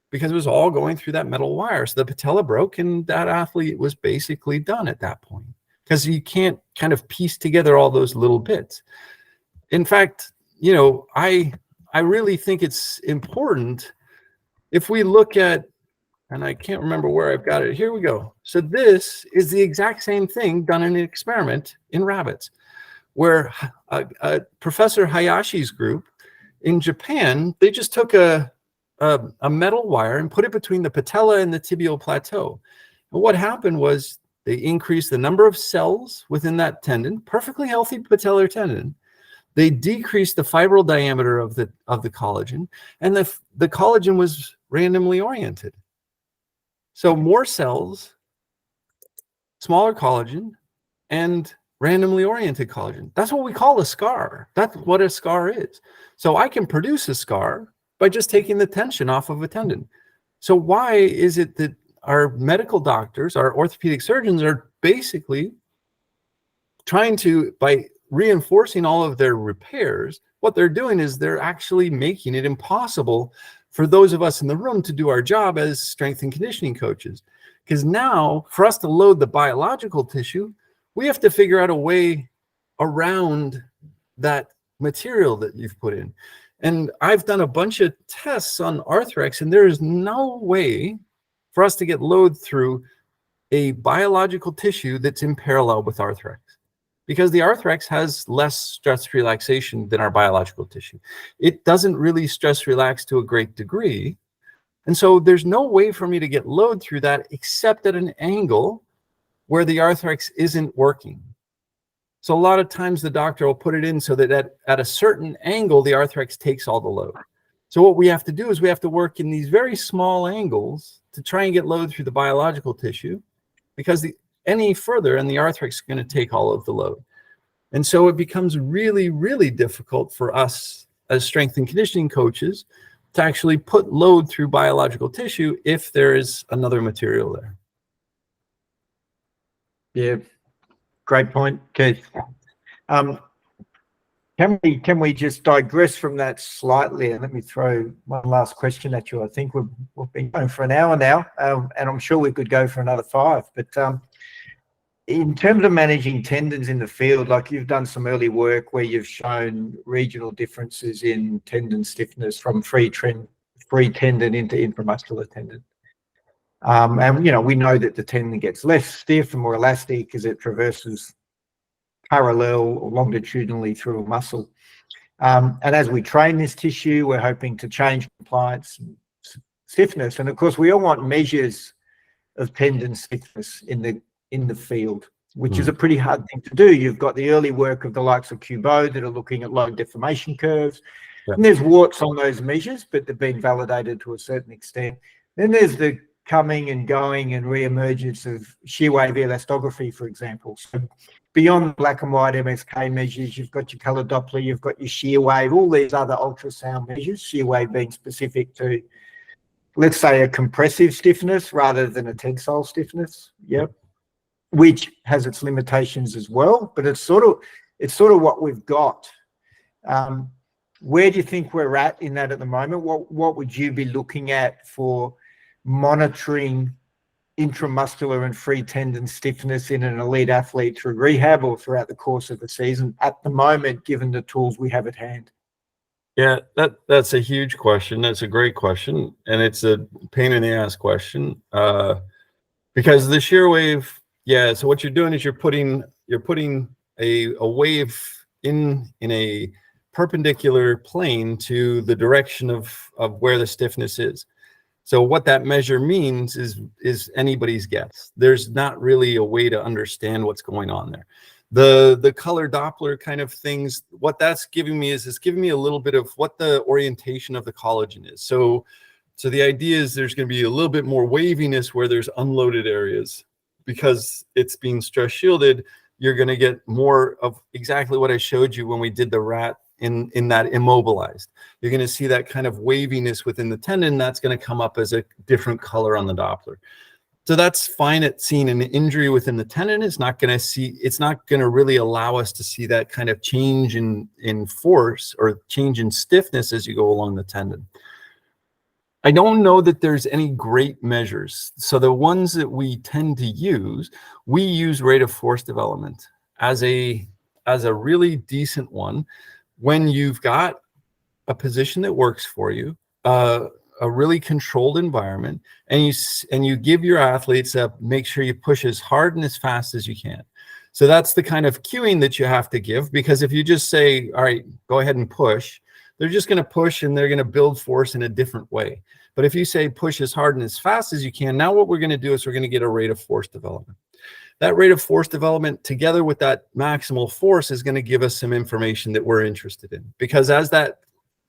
because it was all going through that metal wire. So the patella broke, and that athlete was basically done at that point, because you can't kind of piece together all those little bits. In fact, you know, I really think it's important if we look at, and I can't remember where I've got it. Here we go. So this is the exact same thing done in an experiment in rabbits, where Professor Hayashi's group in Japan, they just took a metal wire and put it between the patella and the tibial plateau. And what happened was they increased the number of cells within that tendon, perfectly healthy patellar tendon. They decreased the fibril diameter of the collagen, and the collagen was randomly oriented. So more cells, smaller collagen, and randomly oriented collagen. That's what we call a scar. That's what a scar is. So I can produce a scar by just taking the tension off of a tendon. So why is it that our medical doctors, our orthopedic surgeons, are basically trying to, by reinforcing all of their repairs, what they're doing is they're actually making it impossible for those of us in the room to do our job as strength and conditioning coaches. Because now, for us to load the biological tissue, we have to figure out a way around that material that you've put in. And I've done a bunch of tests on Arthrex, and there is no way for us to get load through a biological tissue that's in parallel with Arthrex, because the Arthrex has less stress relaxation than our biological tissue. It doesn't really stress relax to a great degree. And so there's no way for me to get load through that except at an angle where the Arthrex isn't working. So a lot of times the doctor will put it in so that at a certain angle, the Arthrex takes all the load. So what we have to do is we have to work in these very small angles to try and get load through the biological tissue, because any further and the Arthrex is going to take all of the load. And so it becomes really, really difficult for us as strength and conditioning coaches to actually put load through biological tissue if there is another material there. Yeah, great point, Keith. Can we just digress from that slightly, and let me throw one last question at you? I think we've been going for an hour now, and I'm sure we could go for another 5. But in terms of managing tendons in the field, like you've done some early work where you've shown regional differences in tendon stiffness from free tendon into intramuscular tendon. And, you know, we know that the tendon gets less stiff and more elastic as it traverses parallel or longitudinally through a muscle. And as we train this tissue, we're hoping to change compliance and stiffness. And of course, we all want measures of tendon stiffness in the field, which is a pretty hard thing to do. You've got the early work of the likes of Kubo that are looking at low deformation curves. Yeah. And there's warts on those measures, but they've been validated to a certain extent. Then there's the coming and going and re-emergence of shear wave elastography, for example. So beyond black and white MSK measures, you've got your color Doppler, you've got your shear wave, all these other ultrasound measures, shear wave being specific to, let's say, a compressive stiffness rather than a tensile stiffness. Yep. Which has its limitations as well, but it's sort of what we've got. Where do you think we're at in that at the moment? What would you be looking at for monitoring intramuscular and free tendon stiffness in an elite athlete through rehab or throughout the course of the season at the moment, given the tools we have at hand? Yeah, that's a huge question. That's a great question, and it's a pain in the ass question, because the shear wave. Yeah, so what you're doing is you're putting a wave in a perpendicular plane to the direction of where the stiffness is. So what that measure means is anybody's guess. There's not really a way to understand what's going on there. The color Doppler kind of things, what that's giving me is it's giving me a little bit of what the orientation of the collagen is. So the idea is there's going to be a little bit more waviness where there's unloaded areas. Because it's being stress shielded, you're going to get more of exactly what I showed you when we did the rat in that immobilized. You're going to see that kind of waviness within the tendon. That's going to come up as a different color on the Doppler. So that's fine at seeing an injury within the tendon. It's not going to really allow us to see that kind of change in force or change in stiffness as you go along the tendon. I don't know that there's any great measures. So the ones that we tend to use, we use rate of force development as a really decent one when you've got a position that works for you, a really controlled environment, and you give your athletes make sure you push as hard and as fast as you can. So that's the kind of cueing that you have to give, because if you just say, all right, go ahead and push, they're just going to push and they're going to build force in a different way. But if you say push as hard and as fast as you can, now what we're going to do is we're going to get a rate of force development. That rate of force development together with that maximal force is going to give us some information that we're interested in. Because as that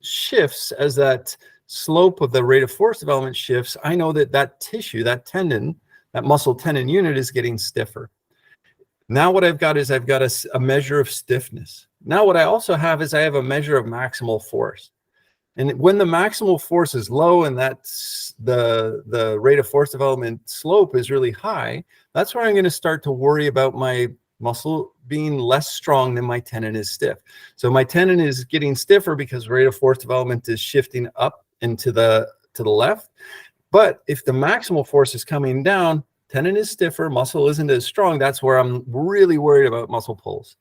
shifts, as that slope of the rate of force development shifts, I know that that tissue, that tendon, that muscle tendon unit is getting stiffer. Now what I've got is I've got a measure of stiffness. Now what I also have is I have a measure of maximal force. And when the maximal force is low and that's the rate of force development slope is really high, that's where I'm going to start to worry about my muscle being less strong than my tendon is stiff. So my tendon is getting stiffer because rate of force development is shifting up and to the left. But if the maximal force is coming down, tendon is stiffer, muscle isn't as strong. That's where I'm really worried about muscle pulls.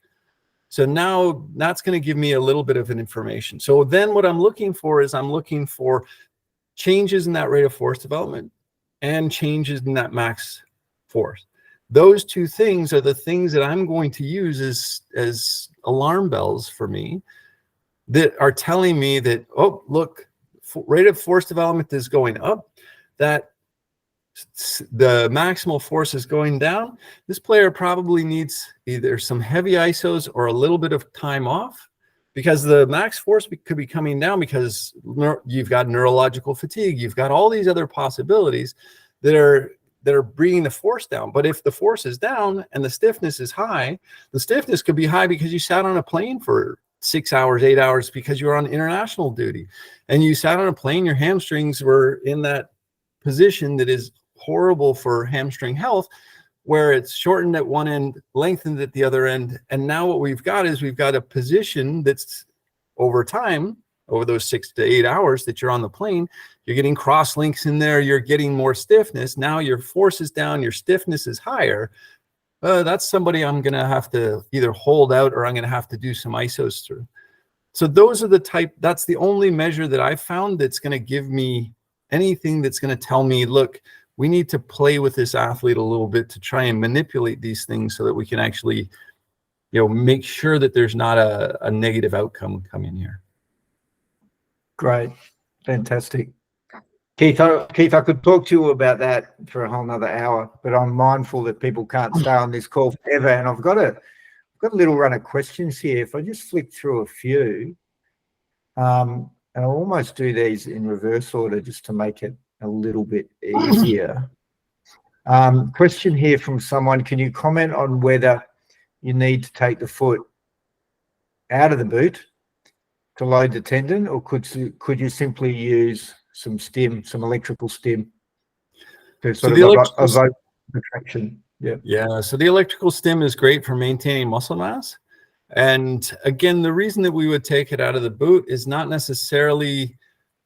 So now that's going to give me a little bit of an information. So then what I'm looking for is I'm looking for changes in that rate of force development and changes in that max force. Those two things are the things that I'm going to use as alarm bells for me that are telling me that, oh, look, rate of force development is going up, that the maximal force is going down. This player probably needs either some heavy isos or a little bit of time off, because the max force could be coming down because you've got neurological fatigue. You've got all these other possibilities that are bringing the force down. But if the force is down and the stiffness is high, the stiffness could be high because you sat on a plane for 6 hours, 8 hours because you were on international duty, and you sat on a plane, your hamstrings were in that position that is horrible for hamstring health, where it's shortened at one end, lengthened at the other end. And now what we've got is we've got a position that's over time, over those 6 to 8 hours that you're on the plane, you're getting cross links in there, you're getting more stiffness. Now your force is down, your stiffness is higher. That's somebody I'm going to have to either hold out or I'm going to have to do some isos through. So those are that's the only measure that I've found that's going to give me anything that's going to tell me, look, we need to play with this athlete a little bit to try and manipulate these things so that we can actually, make sure that there's not a negative outcome coming here. Great. Fantastic. Keith, I could talk to you about that for a whole nother hour, but I'm mindful that people can't stay on this call forever. And I've got a little run of questions here. If I just flick through a few, and I'll almost do these in reverse order just to make it a little bit easier. Question here from someone: can you comment on whether you need to take the foot out of the boot to load the tendon, or could you simply use some electrical stim to sort of evoke the traction? Yeah. So the electrical stim is great for maintaining muscle mass. And again, the reason that we would take it out of the boot is not necessarily,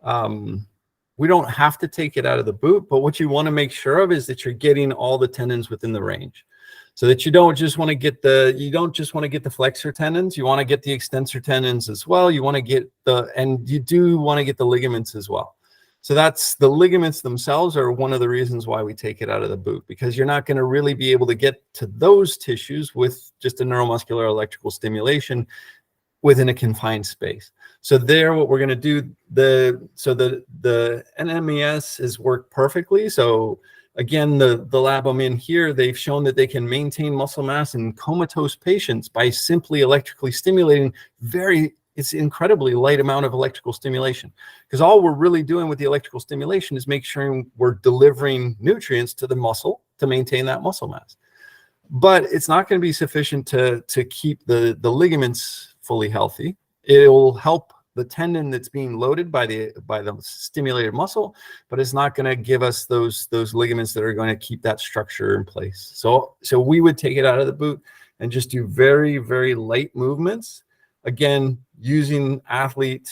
we don't have to take it out of the boot, but what you want to make sure of is that you're getting all the tendons within the range, so that you don't just want to get the flexor tendons, you want to get the extensor tendons as well. You want to get and you do want to get the ligaments as well. So that's the ligaments themselves are one of the reasons why we take it out of the boot, because you're not going to really be able to get to those tissues with just a neuromuscular electrical stimulation within a confined space. So there, what we're going to do, the NMES has worked perfectly. So again, the lab I'm in here, they've shown that they can maintain muscle mass in comatose patients by simply electrically stimulating it's incredibly light amount of electrical stimulation, because all we're really doing with the electrical stimulation is make sure we're delivering nutrients to the muscle to maintain that muscle mass. But it's not going to be sufficient to keep the ligaments fully healthy. It'll help the tendon that's being loaded by the stimulated muscle, but it's not going to give us those ligaments that are going to keep that structure in place. So we would take it out of the boot and just do very, very light movements. Again, using athlete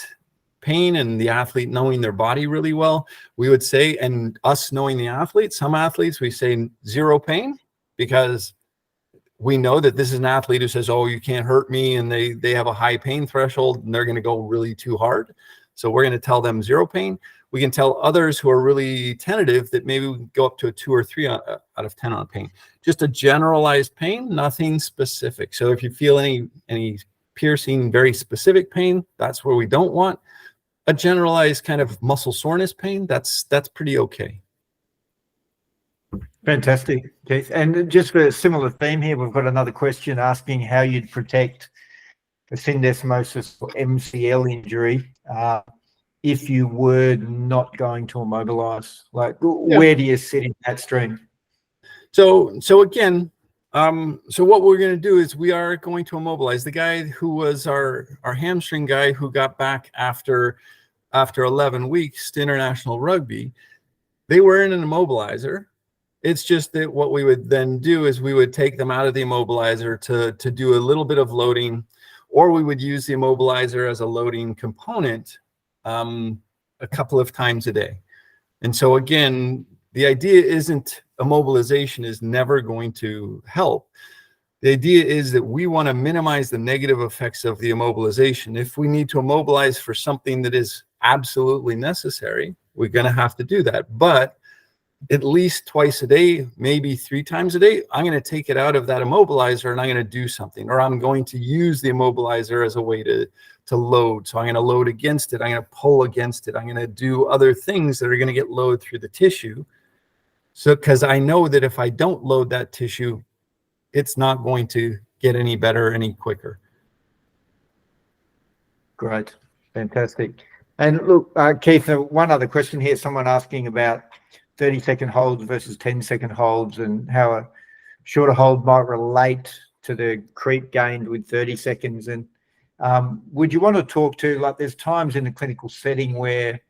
pain and the athlete knowing their body really well, we would say, and us knowing the athlete, some athletes, we say 0 pain, because we know that this is an athlete who says, oh, you can't hurt me, and they have a high pain threshold and they're going to go really too hard. So we're going to tell them 0 pain. We can tell others who are really tentative that maybe we can go up to a 2 or 3 out of 10 on pain. Just a generalized pain, nothing specific. So if you feel any piercing, very specific pain, that's where we don't want. A generalized kind of muscle soreness pain, that's pretty okay. Fantastic, Keith. And just for a similar theme here, we've got another question asking how you'd protect a syndesmosis or MCL injury if you were not going to immobilize. Like, where do you sit in that stream? So again, so what we're going to do is we are going to immobilize the guy who was our hamstring guy who got back after 11 weeks to international rugby. They were in an immobilizer. It's just that what we would then do is we would take them out of the immobilizer to do a little bit of loading, or we would use the immobilizer as a loading component a couple of times a day. And so again, the idea isn't immobilization is never going to help. The idea is that we want to minimize the negative effects of the immobilization. If we need to immobilize for something that is absolutely necessary, we're going to have to do that. But at least twice a day, maybe 3 times a day, I'm going to take it out of that immobilizer and I'm going to do something, or I'm going to use the immobilizer as a way to load. So I'm going to load against it. I'm going to pull against it. I'm going to do other things that are going to get load through the tissue. So, because I know that if I don't load that tissue, it's not going to get any better any quicker. Great. Fantastic. And look, Keith, one other question here, someone asking about 30-second holds versus 10-second holds and how a shorter hold might relate to the creep gained with 30 seconds. And would you want to talk to, like, there's times in the clinical setting where,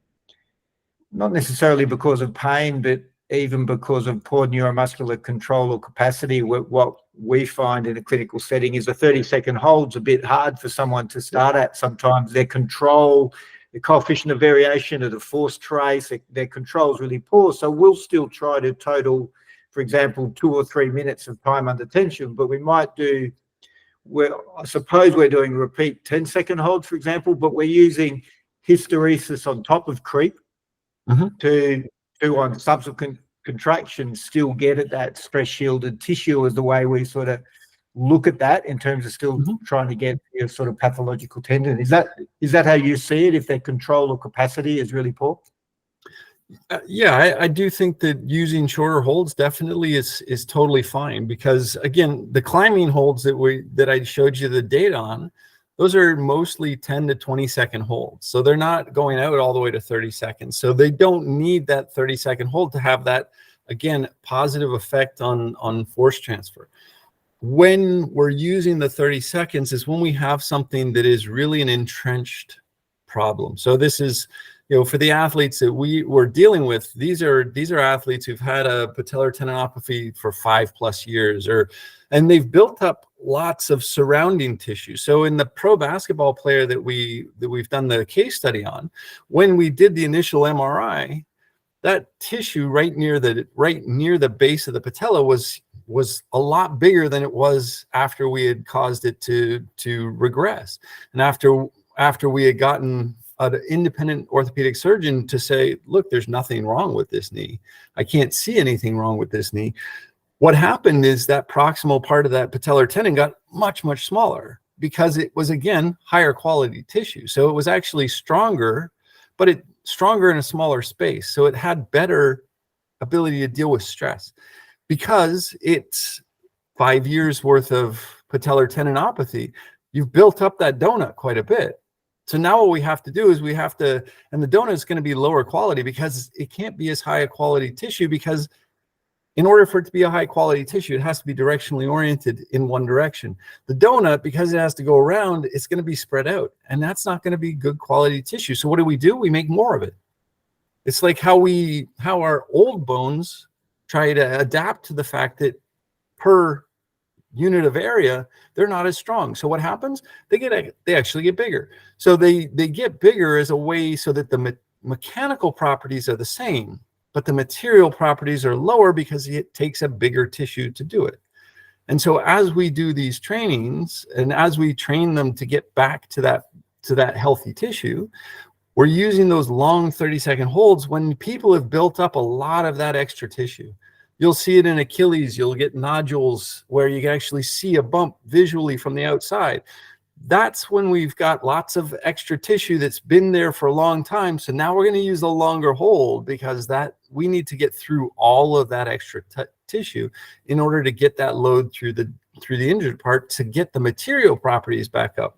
not necessarily because of pain, but even because of poor neuromuscular control or capacity, what we find in a clinical setting is a 30-second hold's a bit hard for someone to start at. Sometimes their control, the coefficient of variation of the force trace, their control is really poor. So we'll still try to total, for example, 2 or 3 minutes of time under tension, but we might do, I suppose we're doing repeat 10-second holds, for example, but we're using hysteresis on top of creep to on subsequent contractions still get at that stress shielded tissue, is the way we sort of look at that in terms of still trying to get your sort of pathological tendon. Is that how you see it, if their control or capacity is really poor? Yeah, I do think that using shorter holds definitely is totally fine, because again, the climbing holds that I showed you the data on, those are mostly 10 to 20-second holds. So they're not going out all the way to 30 seconds. So they don't need that 30-second hold to have that, again, positive effect on force transfer. When we're using the 30 seconds is when we have something that is really an entrenched problem. So this is, for the athletes that we're dealing with, these are athletes who've had a patellar tendinopathy for 5+ years, and they've built up lots of surrounding tissue. So in the pro basketball player that we've done the case study on, when we did the initial MRI, that tissue right near the base of the patella was a lot bigger than it was after we had caused it to regress, and after we had gotten an independent orthopedic surgeon to say, look, there's nothing wrong with this knee. I can't see anything wrong with this knee. What happened is that proximal part of that patellar tendon got much, much smaller. because it was, again, higher quality tissue. So it was actually stronger, but it stronger in a smaller space. So it had better ability to deal with stress because it's 5 years worth of patellar tendinopathy. You've built up that donut quite a bit. So now what we have to do is we have to, and the donut is going to be lower quality because it can't be as high a quality tissue, because in order for it to be a high quality tissue, it has to be directionally oriented in one direction. The donut, because it has to go around, it's going to be spread out, and that's not going to be good quality tissue. So what do? We make more of it. It's like how our old bones try to adapt to the fact that per unit of area, they're not as strong. So what happens? They actually get bigger. So they get bigger as a way so that the mechanical properties are the same, but the material properties are lower because it takes a bigger tissue to do it. And so as we do these trainings and as we train them to get back to that healthy tissue, we're using those long 30-second holds when people have built up a lot of that extra tissue. You'll see it in Achilles. You'll get nodules where you can actually see a bump visually from the outside. That's when we've got lots of extra tissue that's been there for a long time. So now we're going to use a longer hold because we need to get through all of that extra tissue in order to get that load through the injured part to get the material properties back up.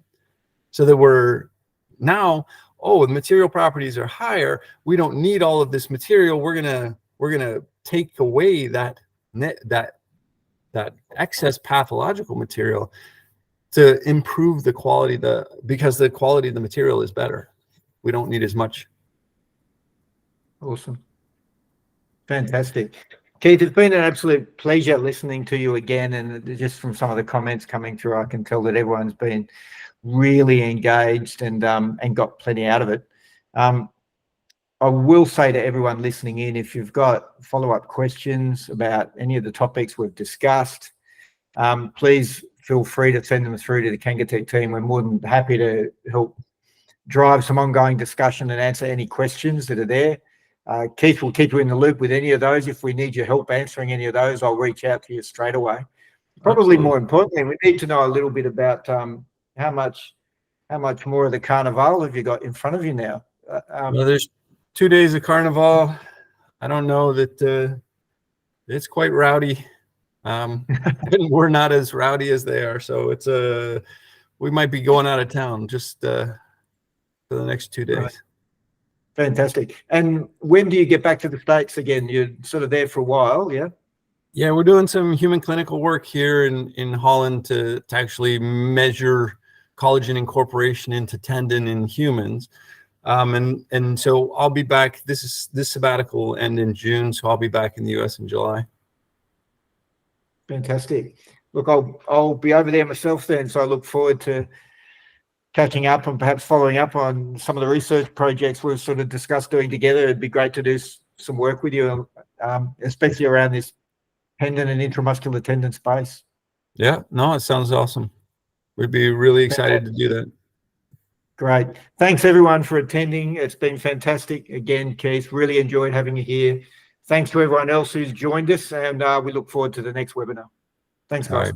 So that we're now, the material properties are higher. We don't need all of this material. We're gonna take away that excess pathological material to improve the quality, because the quality of the material is better. We don't need as much. Awesome. Fantastic. Keith, it's been an absolute pleasure listening to you again, and just from some of the comments coming through, I can tell that everyone's been really engaged and got plenty out of it. I will say to everyone listening in, if you've got follow-up questions about any of the topics we've discussed, please feel free to send them through to the Kangatech team. We're more than happy to help drive some ongoing discussion and answer any questions that are there. Keith will keep you in the loop with any of those. If we need your help answering any of those, I'll reach out to you straight away. Probably Absolutely. more importantly, we need to know a little bit about how much more of the carnival have you got in front of you now? Well, there's 2 days of carnival. I don't know that it's quite rowdy. We're not as rowdy as they are, so it's we might be going out of town just for the next 2 days. Right. Fantastic. And when do you get back to the States again? You're sort of there for a while, yeah? Yeah, we're doing some human clinical work here in Holland to actually measure collagen incorporation into tendon in humans. And so I'll be back. This sabbatical will end in June, so I'll be back in the US in July. Fantastic. Look, I'll be over there myself then, so I look forward to catching up and perhaps following up on some of the research projects we've sort of discussed doing together. It'd be great to do some work with you, especially around this tendon and intramuscular tendon space. Yeah, no, it sounds awesome. We'd be really excited to do that. Great. Thanks everyone for attending. It's been fantastic. Again, Keith, really enjoyed having you here. Thanks to everyone else who's joined us, and we look forward to the next webinar. Thanks, guys. All right.